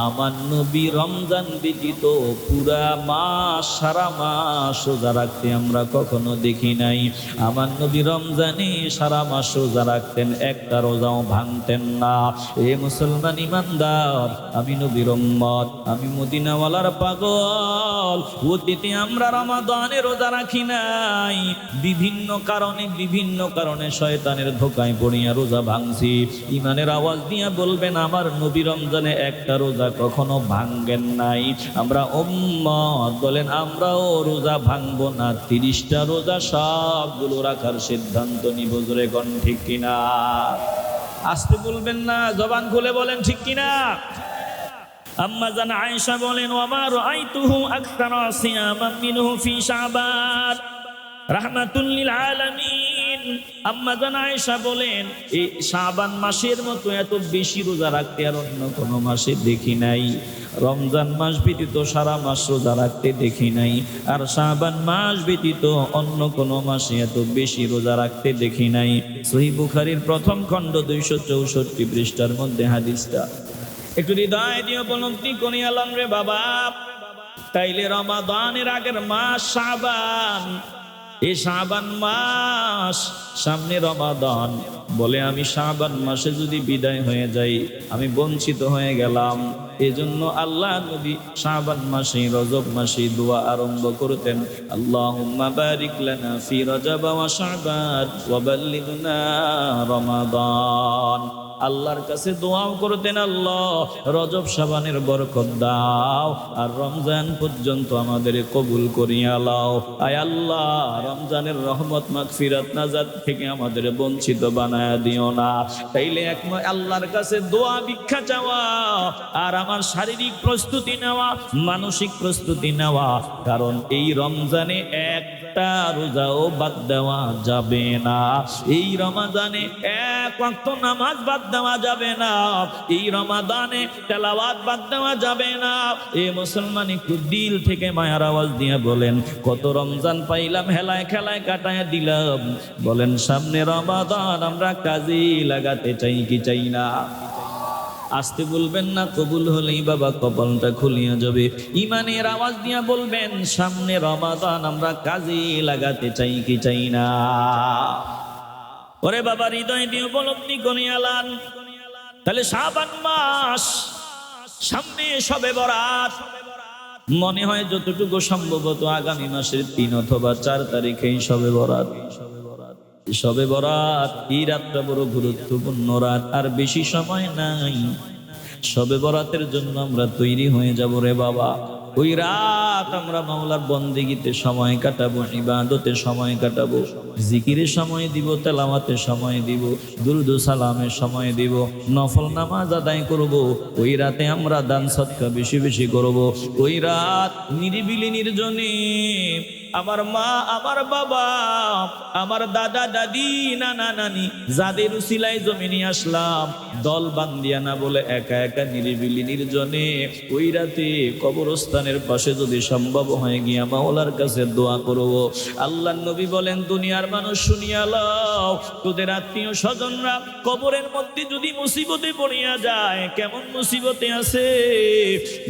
আমার নবী রমজান ব্যতীত পুরা মাস, সারা মাস রোজা রাখতে আমরা কখনো দেখি নাই। আমার নবী রমজানে সারা মাস রোজা রাখতেন, একটা রোজাও ভাঙতেন না। এ মুসলমান ইমানদার, আমি নবীর উম্মত, আমি মদিনাওয়ালার পাগল। অতীতে আমরা রমাদানে রোজা রাখি নাই, বিভিন্ন কারণে শয়তানের ধোকায় পড়িয়া রোজা ভাঙছি। ইমানের আওয়াজ দিয়া বলবেন আমার নবী রমজানে একটা রোজা কখনো ভাঙেন নাই। আমরা উম্মত, বলেন আমরাও রোজা ভাঙবো না, 30টা রোজা সবগুলো রাখার সিদ্ধান্ত নিব। জোরে কোন ঠিক কিনা? আসতে বলবেন না, জবান খুলে বলেন ঠিক কিনা? আম্মা জান আয়েশা বলেন ওয়া মা রাআইতুহু আকতারা সিয়ামান মিনহু ফি শাবান রাহমাতুল লিল আলামিন। আম্মা জান আয়েশা বলেন এই শাবান মাসের মতো এত বেশি রোজা রাখতে আর অন্য কোনো মাসে দেখি নাই। রমজান মাস ব্যতীত সারা মাস রোজা রাখতে দেখি নাই, আর শাবান মাস ব্যতীত অন্য কোনো মাসে এত বেশি রোজা রাখতে দেখি নাই। সহিহ বুখারীর প্রথম খণ্ড 264 পৃষ্ঠার মধ্যে হাদিসটা। একটু হৃদয় দিয়ে উপলব্ধি করি আলাম রে বাবা। তাইলে রমাদানের আগের মাস শাবান, এই শাবান মাস, সামনে রমাদান, বলে আমি শাবান মাসে যদি বিদায় হয়ে যাই আমি বঞ্চিত হয়ে গেলাম। এজন্য আল্লাহ নবী শাবান মাসে, রজব মাসে দোয়া আরম্ভ করতেন, আল্লাহুম্মা বারিক লানা ফি রজব ওয়া শাবান ওয়া বাল্লিগনা রমাদান। আল্লাহর কাছে দোয়াও করতেন, আল্লাহ রজব শাবানের বরকত দাও আর রমজান পর্যন্ত আমাদের কবুল করিয়া লাও। আয় আল্লাহ, রমজানের রহমত মাগফিরাত নাজাত থেকে আমাদের বঞ্চিত বানায়া দিও না। তাইলে একমত আল্লাহর কাছে দোয়া ভিক্ষা চাওয়া আর আমার শারীরিক প্রস্তুতি নেওয়া, মানসিক প্রস্তুতি নেওয়া, কারণ এই রমজানে একটা রোজাও বাদ দেওয়া যাবে না। এই রমাদানে এক ওয়াক্ত নামাজ বাদ দেওয়া যাবে না। এই রমাদানে তেলাওয়াত বাদ দেওয়া যাবে না। এই মুসলমান একটু দিল থেকে মায়ার আওয়াজ দিয়ে বলেন, কত রমজান পাইলাম হেলায় খেলায় কাটায় দিলাম। বলেন সামনে রমাদান আমরা কাজে লাগাতে চাই কি চাই না? আসতে বলবেন না, কবুল হলেই বাবা কপালটা খুলিয়া যাবে। ইমানের আওয়াজ দিয়া বলবেন, সামনে রমাদান আমরা কাজে লাগাতে চাই কি চাই না? ওরে বাবা, হৃদয় দিয়ে উপলব্ধি করিয়ালান। তাহলে শাবান মাস, সামনে শবে বরাত, মনে হয় যতটুকু সম্ভবত আগামী মাসের 3 অথবা 4 তারিখে শবে বরাত। শবে বরাত এই রাতটা বড় গুরুত্বপূর্ণ রাত, আর বেশি সময় নাই। শবে বরাতের জন্য আমরা তৈরি হয়ে যাব রে বাবা। ওই রাত আমরা মাওলার বন্দেগীতে সময় কাটাবো, ইবাদতে সময় কাটাবো, জিকিরে সময় দিব, তেলাওয়াতে সময় দিব, দুরুদ সালামের সময় দিব, নফল নামাজ আদায় করব। ওই রাতে আমরা দান সদকা বেশি বেশি করব। ওই রাত নিরিবিলি নির্জনে আমার মা, আমার বাবা, আমার দাদা দাদি, নানা নানি, যাদের উসিলায় জমিনে আসলাম, দল বান্দিয়া না বলে একা একা নিরিবিলি নির্জনে ওই রাতে কবরস্থানের পাশে যদি সম্ভব হয়ে গিয়া মাওলার কাছে দোয়া করব। আল্লাহর নবী বলেন, দুনিয়ার মানুষ শুনিয়া লও, তোদের আত্মীয় স্বজনরা কবরের মধ্যে যদি মুসিবতে পড়িয়া যায়, কেমন মুসিবতে আছে?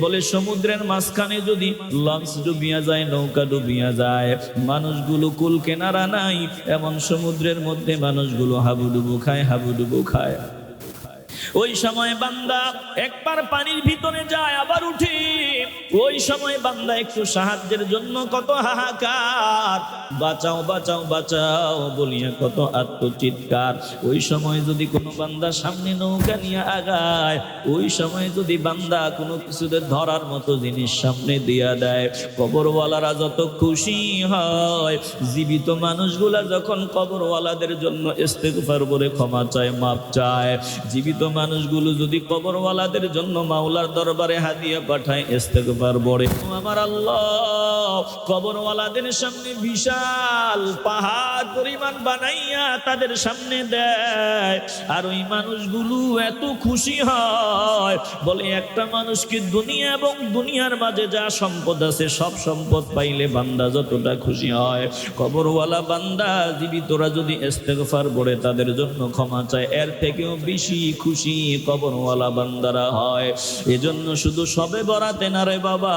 বলে সমুদ্রের মাঝখানে যদি লঞ্চ ডুবিয়া যায়, নৌকা ডুবিয়া যায়, মানুষগুলো কুল কেনারা নাই, এমন সমুদ্রের মধ্যে মানুষগুলো হাবুডুবু খায়, হাবুডুবু খায়। ওই সময় বান্দা একবার পানির ভিতরে যায় আবার উঠে। ওই সময় বান্দা একটু সাহায্যের জন্য কত হাহাকার, বাঁচাও বাঁচাও বাঁচাও বলিয়া কত আত্মচিৎকার। ওই সময় যদি কোনো বান্দা সামনে নৌকা নিয়ে আগায়, ওই সময় যদি বান্দা কোনো কিছুতে ধরার মতো জিনিস সামনে দিয়া দেয়, কবরওয়ালারা যত খুশি হয়। জীবিত মানুষগুলা যখন কবরওয়ালাদের জন্য ইস্তেগফার করে ক্ষমা চায়, মাপ চায়, জীবিত মানুষগুলো যদি কবরওয়ালাদের জন্য মাওলার দরবারে হাদিয়া পাঠায়, ইস্তেগফার পড়ে, আমার আল্লাহ কবরওয়ালাদের সামনে বিশাল পাহাড় পরিমাণ বানাইয়া তাদের সামনে দেয়। আর ওই মানুষগুলো এত খুশি হয়, বলে একটা মানুষকে দুনিয়া এবং দুনিয়ার মাঝে যা সম্পদ আছে সব সম্পদ পাইলে বান্দা যতটা খুশি হয়, কবরওয়ালা বান্দা জীবিতরা যদি ইস্তেগফার পড়ে তাদের জন্য ক্ষমা চায়, এর থেকেও বেশি খুশি কবরওয়ালা বান্দারা হয়। এজন্য শুধু শবে বরাতে না রে বাবা,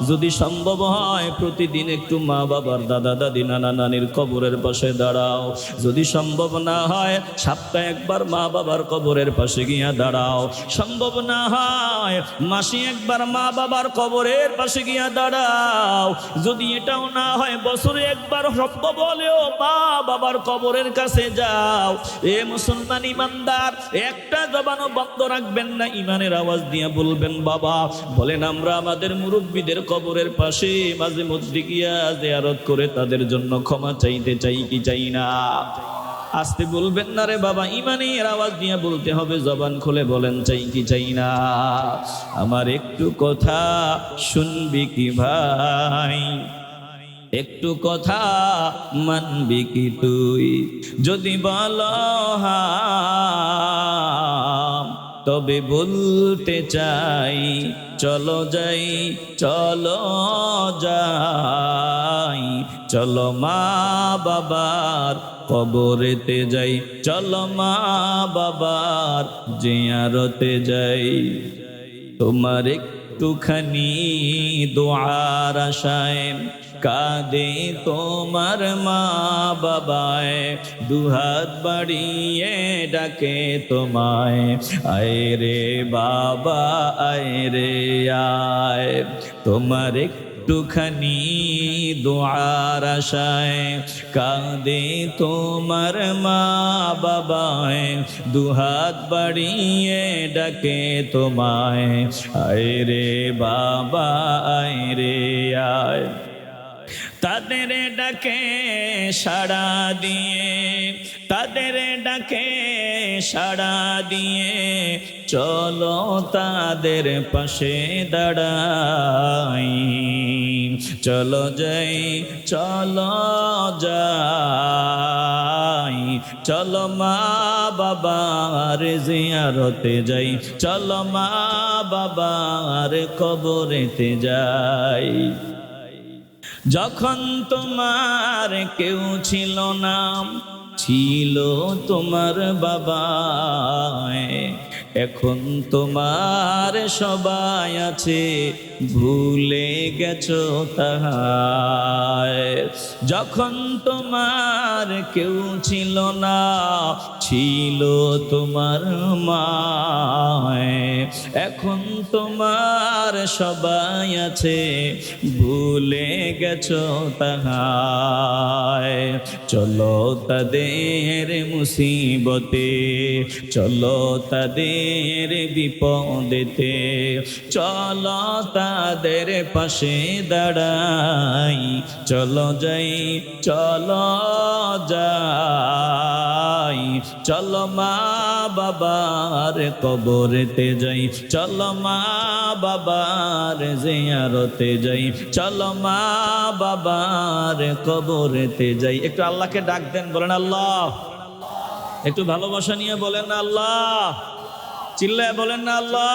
যদি সম্ভব হয় প্রতিদিন একটু মা বাবার, দাদা দাদি, নানা নানির কবরের পাশে দাঁড়াও। যদি সম্ভব না হয় সপ্তাহে একবার মা বাবার কবরের পাশে গিয়া দাঁড়াও। সম্ভব না হয় মাসে একবার মা বাবার কবরের পাশে গিয়া দাঁড়াও। যদি এটাও না হয় বছরে একবার সম্ভব হলেও মা বাবার কবরের কাছে যাও। এ মুসলমান ইমানদার, একটা জবানও বন্ধ রাখবেন না, ইমানের আওয়াজ দিয়ে বলবেন বাবা। বলেন আমরা আমাদের মুরব্বীদের কবরের পাশে মাঝে মধ্যে গিয়া জিয়ারত করে তাদের জন্য ক্ষমা চাইতে চাই কি চাই না? আসতে বলবেন না রে বাবা, ইমানের আওয়াজ দিয়ে বলতে হবে, জবান খুলে বলেন চাই কি চাই না? আমার একটু কথা শুনবি কি ভাই, একটু কথা মানবি কি তুই? যদি বলো তবে বলতে চাই, চলো যাই চলো যাই, চলো মা বাবার কবরেতে যাই, চলো মা বাবার জিয়ারতে যাই। তোমার একটুখানি দোয়ার আশায় কাঁদে তোমার মা বাবায়, দুহাত বাড়িয়ে ডাকে তোমায়, আয় রে বাবা আয় রে আয়। তোমার একটুখানি দোয়ার আশায় কাঁদে তোমার মা বাবায়, দুহাত বাড়িয়ে ডাকে তোমায়, আয় রে বাবা আয় রে আয়। তাদের ডাকে সাড়া দিয়ে, তাদের ডাকে সাড়া দিয়ে চলো তাদের পাশে দাঁড়াই, চলো যাই চলো যাই, চলো মা বাবার জিয়ারতে যাই, চলো মা বাবার কবরেতে যাই। যখন তোমার কেউ ছিল না, ছিল তোমার বাবা, এখন তোমার সবাই আছে, ভুলে গেছো তাহায়। যখন তোমার কেউ ছিল না, ছিল তোমার মা, এখন তোমার সবাই আছে, ভুলে গেছো তাহায়। চলো তাদের মুসিবতে, চলো তাদের বিপদেতে, চলো তাদের পাশে দাঁড়াই, চলো যাই চলো যাই, চলো মা বাবার কবরেতে যাই, চলো মা বাবার জিয়ারতে যাই, চলো মা বাবার কবরেতে যাই। একটু আল্লাহকে ডাক দেন, বলেন আল্লাহ। একটু ভালোবাসা নিয়ে বলেন না আল্লাহ, চিল্লায় বলেন না আল্লাহ।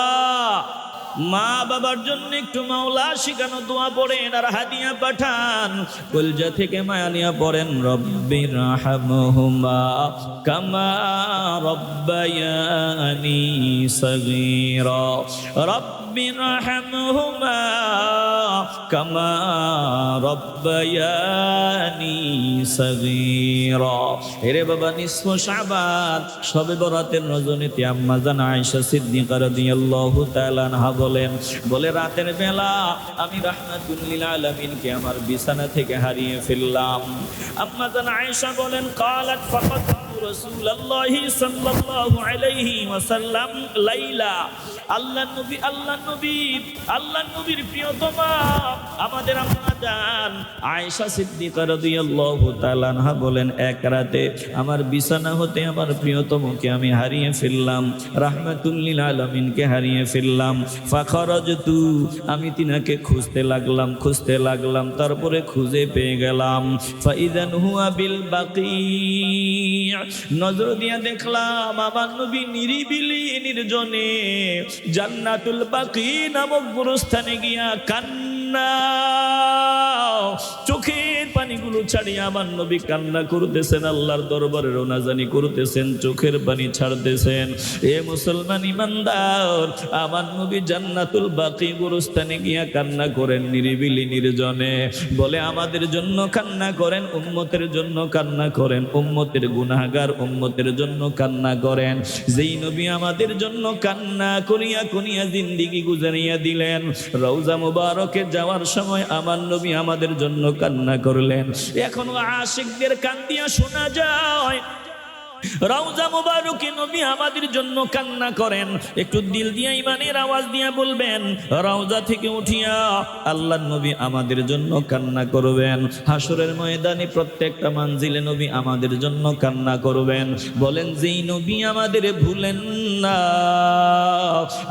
মা বাবার জন্য একটু মাওলা শিখানো দোয়া পড়েন আর হাদিয়া পাঠান, কলজা থেকে মায়া নিয়ে পড়েন, রব্বির রাহমহুমা কামা রব্বায়ানি সগীরা, রব্বির রাহমহুমা কামা রব্বায়ানি সগীরা। এরে বাবা, নিসফ শাবান শবে বরাতের রজনীতে আম্মা জান আয়েশা সিদ্দিকা রাদিয়াল্লাহু তাআলা আনহা বলে রাতের বেলা আমি রাহমাতুল লিল আলামিনকে আমার বিছানা থেকে হারিয়ে ফেললাম। আম্মা জান আয়েশা বলেন, قالت فقط رسول الله صلى الله عليه وسلم লাইলা। আল্লাহর নবী আল্লাহর নবী আল্লাহর নবীর প্রিয়তমা আমাদের আম্মা জান আয়েশা সিদ্দিকা রাদিয়াল্লাহু তাআলা আনহা বলেন, এক রাতে আমার বিছানা হতে আমার প্রিয়তমকে আমি হারিয়ে ফেললাম, রাহমাতুল লিল আলামিনকে হারিয়ে ফেললাম। ফাখরাজতু, আমি তিনাকে খুঁজতে লাগলাম, তারপরে খুঁজে পেয়ে গেলাম। ফাইদান হুয়া বিল বাকি, নজর দিয়া দেখলাম আমার নবী নিরিবিলি নির্জনে জান্নাতুল বাকি নামক গুরুস্থানে গিয়া কান্না, চোখের পানিগুলো ছাড়িয়ে আমার নবী কান্না করতেছেন, আল্লাহর দরবারে রোনাজানি করতেছেন, চোখের পানি ছাড়তেছেন। এ মুসলমান ইমানদার, আমার নবী জান্নাতুল বাকি গুরুস্থানে গিয়া কান্না করেন নিরিবিলি নির্জনে। বলে আমাদের জন্য কান্না করেন, উম্মতের জন্য কান্না করেন, উম্মতের গুনাহগার উম্মতের জন্য কান্না করেন। যেই নবী আমাদের জন্য কান্না করিয়া করিয়া জিন্দেগি গুজারিয়া দিলেন, রওজা মুবারকে যাওয়ার সময় আমার নবী আমাদের জন্য কান্না করলেন। এখনো আশিকদের কান্দিয়া শোনা যায়, রওজা মুবারকে নবী আমাদের জন্য কান্না করেন। একটু দিল দিয়া ইমানের আওয়াজ দিয়া বলবেন, রওজা থেকে উঠিয়া আল্লাহর নবী আমাদের জন্য কান্না করবেন। হাসরের ময়দানে প্রত্যেকটা মানজিলে নবী আমাদের জন্য কান্না করবেন। বলেন, যেই নবী আমাদের ভুলেন না,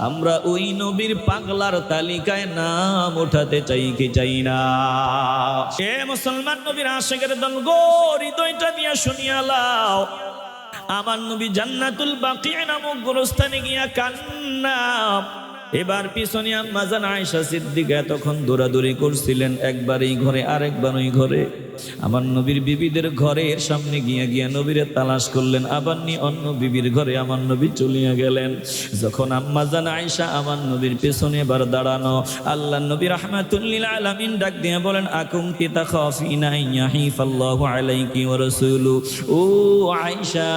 আমরা ওই নবীর পাগলার তালিকায় নাম ওঠাতে চাই কি চাই না? এ মুসলমান নবীর আশিকের দল গো, হৃদয়টা দিয়া শুনিয়া লাও, আমার নবী জান্নাতুল বাকি নামক গোরস্থানে গিয়া কান্না। এবার পিছনে আম্মা জান আয়েশা সিদ্দিকা তখন দৌড়াদৌড়ি করছিলেন, একবার এই ঘরে আরেকবার ওই ঘরে। আমার নবীর বিবিদের ঘরের সামনে গিয়া নবীরে তালাশ করলেন, আবার নিয়ে অন্য বিবির ঘরে আমার নবী চলিয়া গেলেন। যখন আম্মা জান আয়েশা আমার নবীর পেছনে এবার দাঁড়ানো, আল্লাহ নবী রাহমাতুল লিল আলামিন ডাক দিয়ে বলেন, আকুমতি তাখাফিনা ইয়াহিফাল্লাহু আলাইকি ওয়া রাসূলু। ও আয়েশা,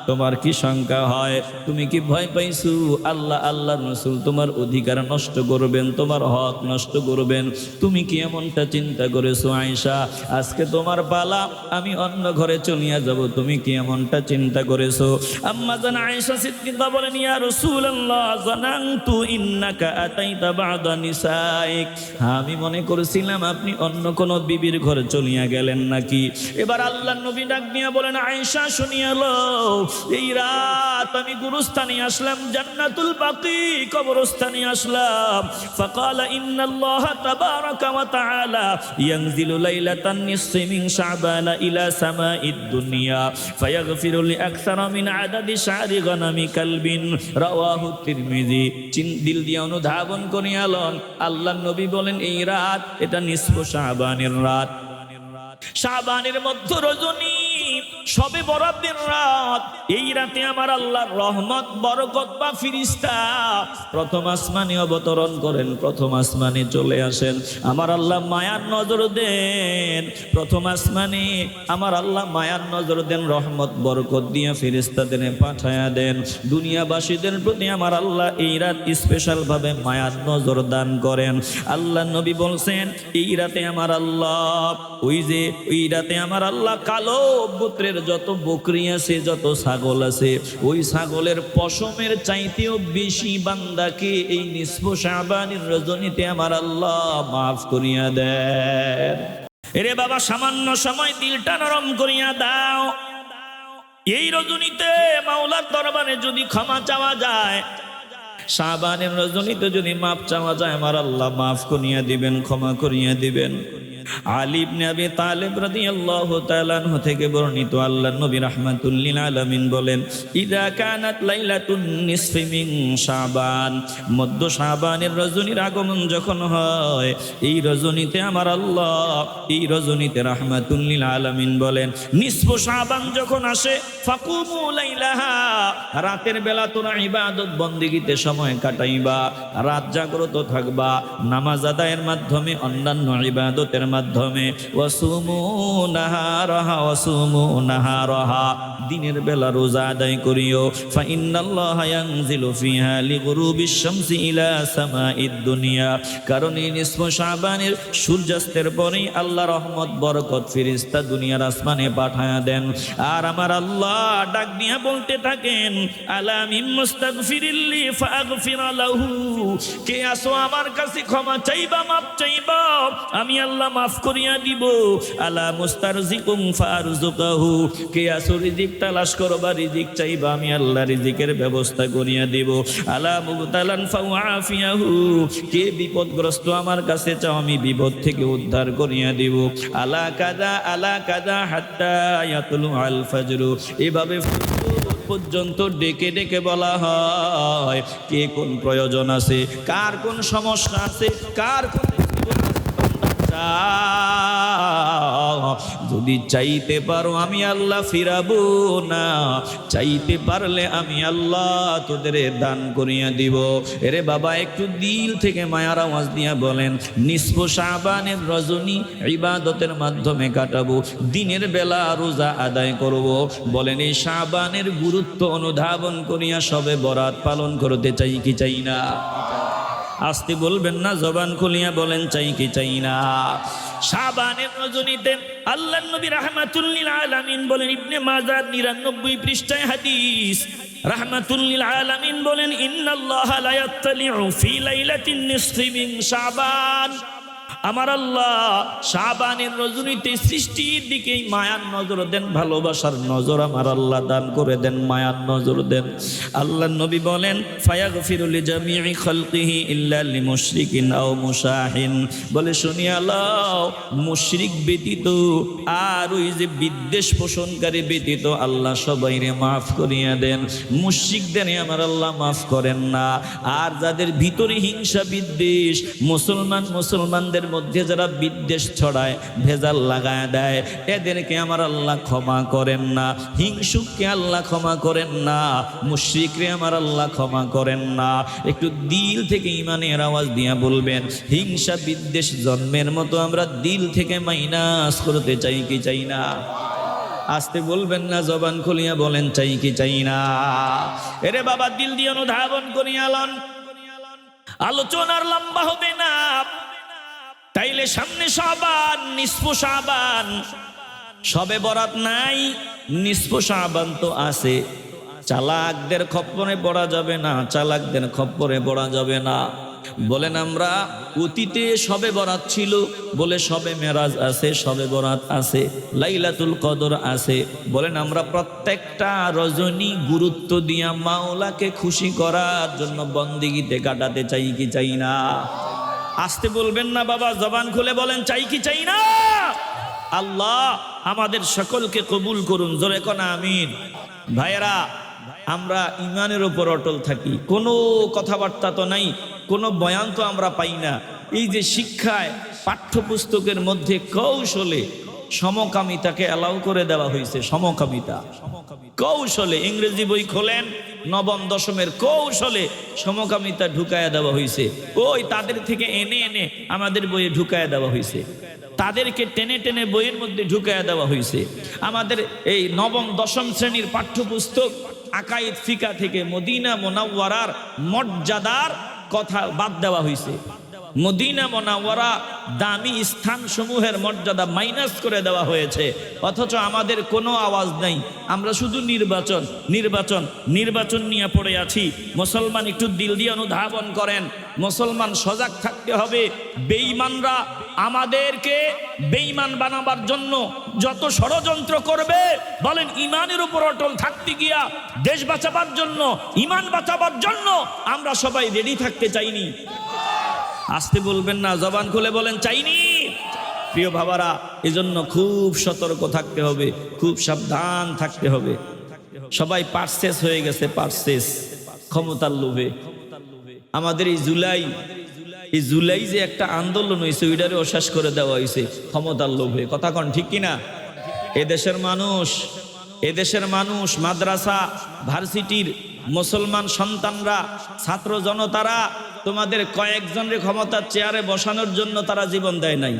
তোমার কি শঙ্কা হয়? তুমি কি ভয় পাইছো আল্লাহর রাসূল তোমার অধিকার নষ্ট করবেন, তোমার হক নষ্ট করবেন? তুমি কি এমনটা চিন্তা করেছো আয়েশা? আজকে তোমার পালা, আমি অন্য ঘরে চলিয়া যাব, তুমি কি এমনটা চিন্তা করেছো? আম্মা জান আয়েশা সিদ্দিকা বলেন, ইয়া রাসূলুল্লাহ জানান্তু ইন্নাকা আতাইতা বা'দা নিসাইক। আমি মনে করেছিলাম আপনি অন্য কোন বিবির ঘরে চলিয়া গেলেন নাকি। এবার আল্লাহর নবী ডাক দিয়া বলেন, আয়েশা শুনিয়া লও, এই রাত আমি গুরুস্থানে আসলাম, জান্নাতুল বাকি কবরস্থানে আসলাম। ফাকালা ইন্নাল্লাহা তাবারাকা ওয়া তাআলা ইয়ানজিলু লাইলাতান নিসফি মিন শাবান ইলা সামাইদ দুনিয়া ফায়াগফিরু লিআকসারা মিন আদাদি শারি গানামি কালবিন। রাওয়াহু তিরমিজি। দিল দিয়ে অনুধাবন করিয়া লন, আল্লাহর নবী বলেন এই রাত এটা নিসফ শাবানের রাত, শাবানের মধ্য রজনী, সবে বরাতের রাত। এই রাতে আমার আল্লাহর রহমত, বরকত বা ফিরিস্তা প্রথম আসমানে অবতরণ করেন, প্রথম আসমানে চলে আসেন। আমার আল্লাহ মায়ার নজর দেন, প্রথম আসমানে আমার আল্লাহ মায়ার নজর দেন, রহমত বরকত দিয়ে ফিরিস্তাদের পাঠায়া দেন। দুনিয়াবাসীদের প্রতি আমার আল্লাহ এই রাত স্পেশাল ভাবে মায়ার নজর দান করেন। আল্লাহ নবী বলছেন, এই রাতে আমার আল্লাহ ওই রাতে আমার আল্লাহ কালো গোত্রের যত বকরি আছে, যত ছাগল আছে, ওই ছাগলের পশমের চাইতেও বেশি বান্দাকে এই নিসফ শাবানের রজনীতে আমার আল্লাহ মাফ করিয়া দেন। এরে বাবা, সামান্য সময় দিলটা নরম করিয়া দাও। এই রজনীতে মাওলার দরবারে যদি ক্ষমা চাওয়া যায়, শাবানের রজনীতে যদি মাফ চাওয়া যায়, আমার আল্লাহ মাফ করিয়া দিবেন, ক্ষমা করিয়া দিবেন। আলী ইবনে আবি তালিব রাদিয়াল্লাহু তাআলা আনহু থেকে বর্ণিত, আল্লাহর নবী রাহমাতুল লিল আলামিন বলেন, ইযা কানাত লাইলাতুন নিসফি মিন শাবান, মধ্য শাবানের রজনীর আগমন যখন হয়, এই রজনীতে আমার আল্লাহ, এই রজনীতে রাহমাতুল লিল আলামিন বলেন, নিসফ শাবান যখন আসে, ফাকুমু লাইলাহা, রাতের বেলা তোমরা ইবাদত বন্দেগীতে সময় কাটাইবা, রাত জাগ্রত থাকবা, নামাজ আদায়ের মাধ্যমে, অন্যান্য ইবাদতের মাধ্যমে, ওয়াসুমু নাহারাহা, দিনের বেলা রোজা আদায় করিও। ফা ইন্নাল্লাহা ইয়ানজিলু ফিহা লিগুরুবিশ শামসি ইলা সামাইদ দুনিয়া, কারণ এই নিসফ শাবানের সূর্যাস্তের পরেই আল্লাহ রহমত বরকত ফেরেশতা দুনিয়ার আসমানে পাঠায়া দেন। আর আমার আল্লাহ ডাক দিয়া বলতে থাকেন, আলা মিন মুস্তাগফিরিল্লি ফাগফির লাহু, কে আসো আমার কাছে ক্ষমা চাইবা, মাফ চাইবা, আমি আল্লাহ মাফ করিয়া দিব। আলা মুস্তারজিকুম ফারজুকাহু, কে আসো রিজিক তালাশ করবা, রিজিক চাইবা, আমি আল্লাহ রিজিকের ব্যবস্থা করিয়া দিব। আলা মুবতালান ফাওয়াফিয়াহু, কে বিপদগ্রস্ত আমার কাছে চাও, আমি বিপদ থেকে উদ্ধার করিয়া দিব। আলা কাদা হাত্তা ইয়াতুলু আল ফাজরু, এভাবে পর্যন্ত ডেকে ডেকে বলা হয় কে কোন প্রয়োজন আছে, কার কোন সমস্যা আছে, কার কোন যদি চাইতে পারো আমি আল্লাহ ফিরাবো না, চাইতে পারলে আমি আল্লাহ তোদের দান করিয়া দিব। এরে বাবা, একটু দিল থেকে মায়ার আওয়াজ দিয়া বলেন, নিসফ শাবানের রজনী ইবাদতের মাধ্যমে কাটাবো, দিনের বেলা রোজা আদায় করব। বলেন, এই শাবানের গুরুত্ব অনুধাবন করিয়া সবে বরাত পালন করতে চাই কি চাই না? আসতে বলবেন না, জবান খুলিয়া বলেন, চাই কি চাই না? শাবানের রজনীতে আল্লাহর নবী রাহমাতুল লিল আলামিন বলেন, ইবনে মাজাহ 99 পৃষ্ঠায় হাদিস, রাহমাতুল লিল আলামিন বলেন, ইন্নাল্লাহা লা ইয়াত্তালিউ ফি লাইলাতিন নিসফি মিন শাবান, আমার আল্লাহ শাবানের রজনীতে সৃষ্টির দিকে মায়ার নজর দেন, ভালোবাসার নজর আমার আল্লাহ দান করে দেন, মায়ার নজর দেন। আল্লাহর নবী বলেন, ফায়াগফিরু লিজামিই খালকিহি ইল্লা লিমুশরিকিন আও মুশাহিন, বলে শুনিয়া লও, মুশরিক ব্যতীত আর ওই যে বিদ্বেষ পোষণকারী ব্যতীত আল্লাহ সবাইরে মাফ করিয়া দেন, মুশরিকদের আমার আল্লাহ মাফ করেন না। আর যাদের ভিতরে হিংসা বিদ্বেষ, মুসলমানদের অন্তরের মধ্যে যারা বিদ্বেষ ছড়ায়, ভেজাল লাগায় দেয়, এদেরকে আমার আল্লাহ ক্ষমা করেন না। হিংসুককে আল্লাহ ক্ষমা করেন না, মুশরিকরে আমার আল্লাহ ক্ষমা করেন না। একটু দিল থেকে ইমানের আওয়াজ দিয়া বলবেন, হিংসা বিদ্বেষ জন্মের মতো আমরা দিল থেকে মাইনাস করতে চাই কি চাই না? আসতে বলবেন না, জবান খুলিয়া বলেন, চাই কি চাই না? এরে বাবা, দিল দিয়ে অনুধাবন করিয়া লন। আলোচনার লম্বা হবে না, তাইলে সামনে শাবান, নিসফ শাবান, সবে বরাত নাই, নিসফ শাবান তো আছে। চালাকদের খপ্পরে পড়া যাবে না, চালাকদের খপ্পরে পড়া যাবে না। বলেন আমরা অতীতে সবে বরাত ছিল বলে সবে মেরাজ আছে, সবে বরাত আছে, লাইলাতুল কদর আছে। বলেন আমরা প্রত্যেকটা রজনী গুরুত্ব দিয়া মাওলাকে খুশি করার জন্য বন্দেগীতে কাটাতে চাই কি চাই না? আসতে বলবেন না বাবা, জবান খুলে বলেন, চাই কি চাই না? আল্লাহ আমাদের সকলকে কবুল করুন, জোরে কোন আমিন। ভাইয়েরা, আমরা ইমানের উপর অটল থাকি, কোনো কথাবার্তা তো নাই, কোনো বয়ান তো আমরা পাই না। এই যে শিক্ষায় পাঠ্যপুস্তকের মধ্যে কৌশলে সমকামিতাকে অ্যালাউ করে দেওয়া হয়েছে, সমকামিতা কৌশলে। ইংরেজি বই খোলেন, নবম দশমের কৌশলে সমকামিতা ঢুকায়া দেওয়া হয়েছে। ওই তাদের থেকে এনে এনে আমাদের বইয়ে ঢুকায়া দেওয়া হয়েছে, তাদেরকে টেনে টেনে বইয়ের মধ্যে ঢুকায়া দেওয়া হয়েছে। আমাদের এই নবম দশম শ্রেণীর পাঠ্যপুস্তক আকাইদ ফিকা থেকে মদিনা মুনাওয়ারার মর্যাদার কথা বাদ দেওয়া হয়েছে। মদিনা মুনাওয়ারা দামি স্থান সমূহের মর্যাদা মাইনাস করে দেওয়া হয়েছে, অথচ আমাদের কোনো আওয়াজ নাই। আমরা শুধু নির্বাচন নির্বাচন নির্বাচন নিয়ে পড়ে আছি। মুসলমান একটু দিল দিয়ে অনুধাবন করেন, মুসলমান সজাগ থাকতে হবে। বেঈমানরা আমাদেরকে বেঈমান বানাবার জন্য যত ষড়যন্ত্র করবে, বলেন ইমানের উপর অটল থাকতে গিয়া দেশ বাঁচাবার জন্য, ইমান বাঁচাবার জন্য আমরা সবাই রেডি থাকতে চাইনি। আসতে বলবেন না, জবান খুলে বলেন, চাইনি। প্রিয় বাবারা, এজন্য খুব সতর্ক থাকতে হবে, খুব সাবধান থাকতে হবে। সবাই পারসেস হয়ে গেছে, পারসেস ক্ষমতার লোভে। আমাদের এই জুলাই যে একটা আন্দোলন হয়েছে, ওইটারে অশ্বাস করে দেওয়া হয়েছে ক্ষমতার লোভে। কথা কন ঠিক কিনা? এদেশের মানুষ মাদ্রাসা ভার্সিটির মুসলমান সন্তানরা, ছাত্র জনতারা তোমাদের কয়েকজনের ক্ষমতার চেয়ারে বসানোর জন্য তারা জীবন দেয় নাই।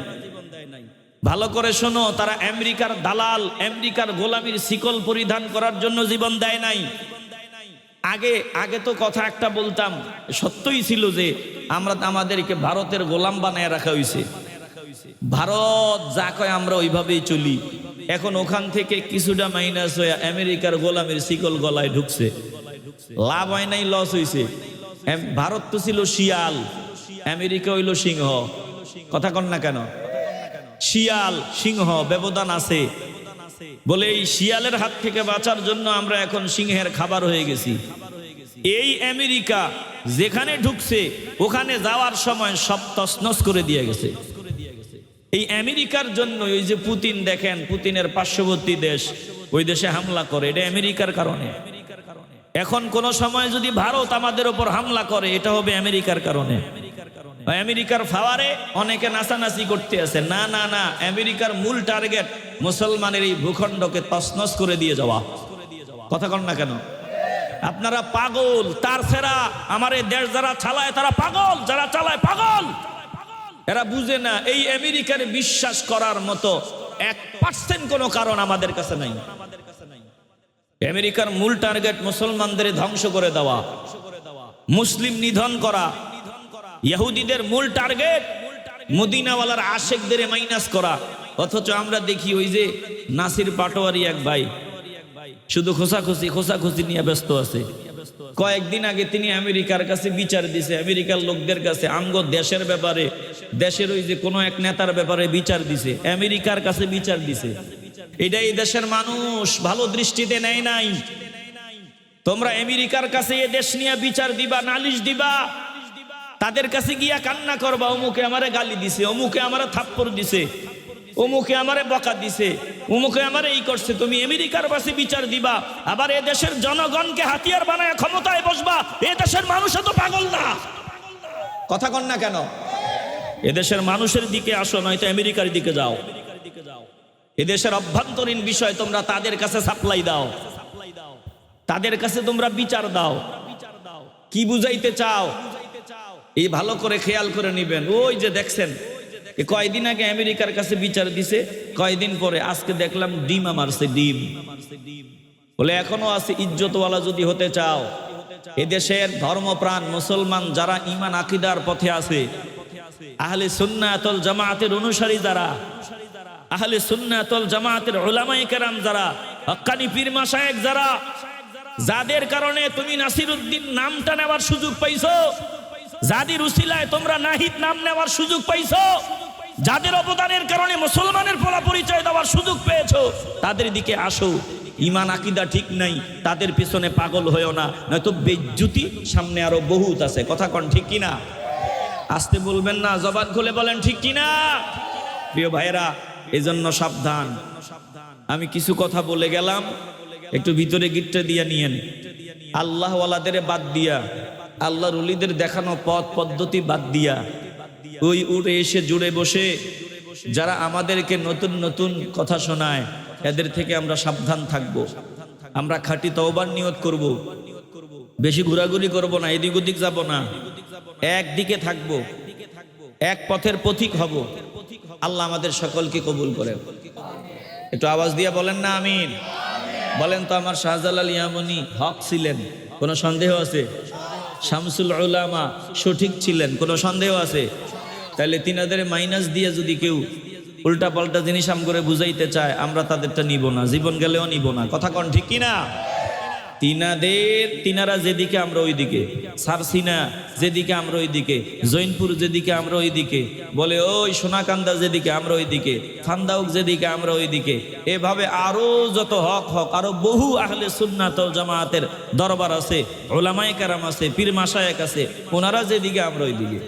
ভালো করে শোনো, তারা আমেরিকার দালাল, আমেরিকার গোলামির শিকল পরিধান করার জন্য জীবন দেয় নাই। আগে তো কথা একটা বলতাম, সত্যই ছিল যে আমাদেরকে ভারতের গোলাম বানায় রাখা হয়েছে। ভারত যা কয় আমরা ওইভাবেই চলি। এখন ওখান থেকে কিছুটা মাইনাস হয়ে আমেরিকার গোলামির শিকল গলায় ঢুকছে। লাভ হয় নাই, লস হয়েছে। ভারত তো ছিল শিয়াল, আমেরিকা হইল সিংহ। কথা কন না কেন? শিয়াল সিংহ ব্যবধান আছে বলে এই শিয়ালের হাত থেকে বাঁচার জন্য আমরা এখন সিংহের খাবার হয়ে গেছি। এই আমেরিকা যেখানে ঢুকছে ওখানে যাওয়ার সময় সব তছনছ করে দিয়ে গেছে। এই আমেরিকার জন্য ওই যে পুতিন, দেখেন পুতিনের পার্শ্ববর্তী দেশ, ওই দেশে হামলা করে, এটা আমেরিকার কারণে। এখন কোন সময় যদি ভারত আমাদের উপর হামলা করে, এটা হবে আমেরিকার কারণে। আমেরিকার ফাওয়ারে অনেকে নাচানাচি করতে আছে। না না না, আমেরিকার মূল টার্গেট মুসলমানের এই ভূখণ্ডকে তছনছ করে দিয়ে যাওয়া। কথা কন না কেন? আপনারা পাগল, তার ফেরা আমার এই দেশ যারা চালায় তারা পাগল, যারা চালায় পাগল। এরা বুঝে না এই আমেরিকার বিশ্বাস করার মতো 1% কোনো কারণ আমাদের কাছে নাই। আমেরিকার মূল টার্গেট মুসলমানদের ধ্বংস করে দেওয়া, মুসলিম নিধন করা। ইহুদিদের মূল টার্গেট মদিনাওয়ালার আশেকদের মাইনাস করা। অথচ আমরা দেখি ওই যে নাসির পাটোয়ারি এক ভাই শুধু খোসাখুচি নিয়ে ব্যস্ত আছে। কয়েকদিন আগে তিনি আমেরিকার কাছে বিচার দিছে, আমেরিকার লোকদের কাছে আমগো দেশের ব্যাপারে, দেশের ওই যে কোনো এক নেতার ব্যাপারে বিচার দিছে, আমেরিকার কাছে বিচার দিছে। এটা এই দেশের মানুষ ভালো দৃষ্টিতে নেয় নাই। তোমরা আমেরিকার কাছে এ দেশ নিয়ে বিচার দিবা, নালিশ দিবা, তাদের কাছে গিয়া কান্না করবা, অমুকে আমারে গালি দিছে, অমুকে আমারে থাপ্পড় দিছে, অমুকে আমারে বকা দিছে, অমুকে আমারে এই করছে। তুমি আমেরিকার কাছে বিচার দিবা, আবার এ দেশের জনগণকে হাতিয়ার বানায় ক্ষমতায় বসবা। এ দেশের মানুষ তো পাগল না? কথা কন না কেন? এদেশের মানুষের দিকে আসো, নয়তো আমেরিকার দিকে যাও। এদেশের অভ্যন্তরীণ বিষয় তোমরা তাদের কাছে সাপ্লাই দাও, তাদের কাছে তোমরা বিচার দাও। কি বুঝাইতে চাও এই ভালো করে খেয়াল করে নিবেন। ওই যে দেখছেন কয়দিন আগে আমেরিকার কাছে বিচার দিছে, কয়দিন পরে আজকে দেখলাম ডিম মারছে, ডিম বলে। এখনো আছে ইজ্জতওয়ালা যদি হতে চাও, এদেশের ধর্মপ্রাণ মুসলমান যারা ঈমান আকীদার পথে আছে, আহলে সুন্নাত ওয়াল জামাতের অনুসারী যারা, আহলে সুন্নাত ওয়াল জামাতের উলামায়ে কেরাম যারা, হক্কানি পীর মাশায়েখ যারা, যাদের কারণে তুমি নাসিরউদ্দিন নামটা নেওয়ার সুযোগ পাইছো, যাদের উসিলায় তোমরা নাহিদ নাম নেওয়ার সুযোগ পাইছো, যাদের অবদানের কারণে মুসলমানের পরিচয় দেওয়ার সুযোগ পেয়েছো, তাদের দিকে আসো। ঈমান আকীদা ঠিক নাই, তাদের পিছনে পাগল হয়েও না, নয়তো বেজ্জুতি সামনে আরো বহুত আছে। কথা কোন ঠিক কিনা? আসতে বলবেন না, জবান খুলে বলেন ঠিক কিনা। প্রিয় ভাইরা, এজন্য সাবধান। আমি কিছু কথা বলে গেলাম, একটু ভিতরে গিট্টা দিয়ে নিয়েন। আল্লাহ ওয়ালাদের বাদ দিয়া, আল্লাহর ওলিদের দেখানো পথ পদ্ধতি বাদ দিয়া, ওই উড়ে এসে জুড়ে বসে যারা আমাদেরকে নতুন নতুন কথা শোনায়, এদের থেকে আমরা সাবধান থাকব। আমরা খাঁটি তওবার নিয়ত করব, বেশি ঘোরাঘুরি করব না, এদিক ওদিক যাব না, একদিকে থাকব, এক পথের পথিক হব। আল্লাহ আমাদের সকলকে কবুল করেন। একটু আওয়াজ দিয়ে বলেন না আমিন। বলেন তো, আমার শাহজালাল ইয়ামানি হক ছিলেন, কোনো সন্দেহ আছে? শামসুল উলামা সঠিক ছিলেন, কোনো সন্দেহ আছে? তাহলে তিনাদের মাইনাস দিয়ে যদি কেউ উল্টা পাল্টা জিনিস আম করে বুঝাইতে চায়, আমরা তাদেরটা নিব না, জীবন গেলেও নিব না। কথা কন ঠিক কিনা? তিনারা যেদিকে আমরা ওই দিকে, সারসিনা যেদিকে আমরা ওই দিকে, জৈনপুর যেদিকে আমরা ওই দিকে, বলে ওই সোনাকান্দা যেদিকে আমরা ওই দিকে, ফান্দাউক যেদিকে আমরা ওই দিকে, এভাবে আরো যত হক আরো বহু আহলে সুন্নাত ওয়াল জামাতের দরবার আছে, উলামায়ে কেরাম আছে, পীর মাশায়েখ আছে, ওনারা যেদিকে আমরা ওই দিকে।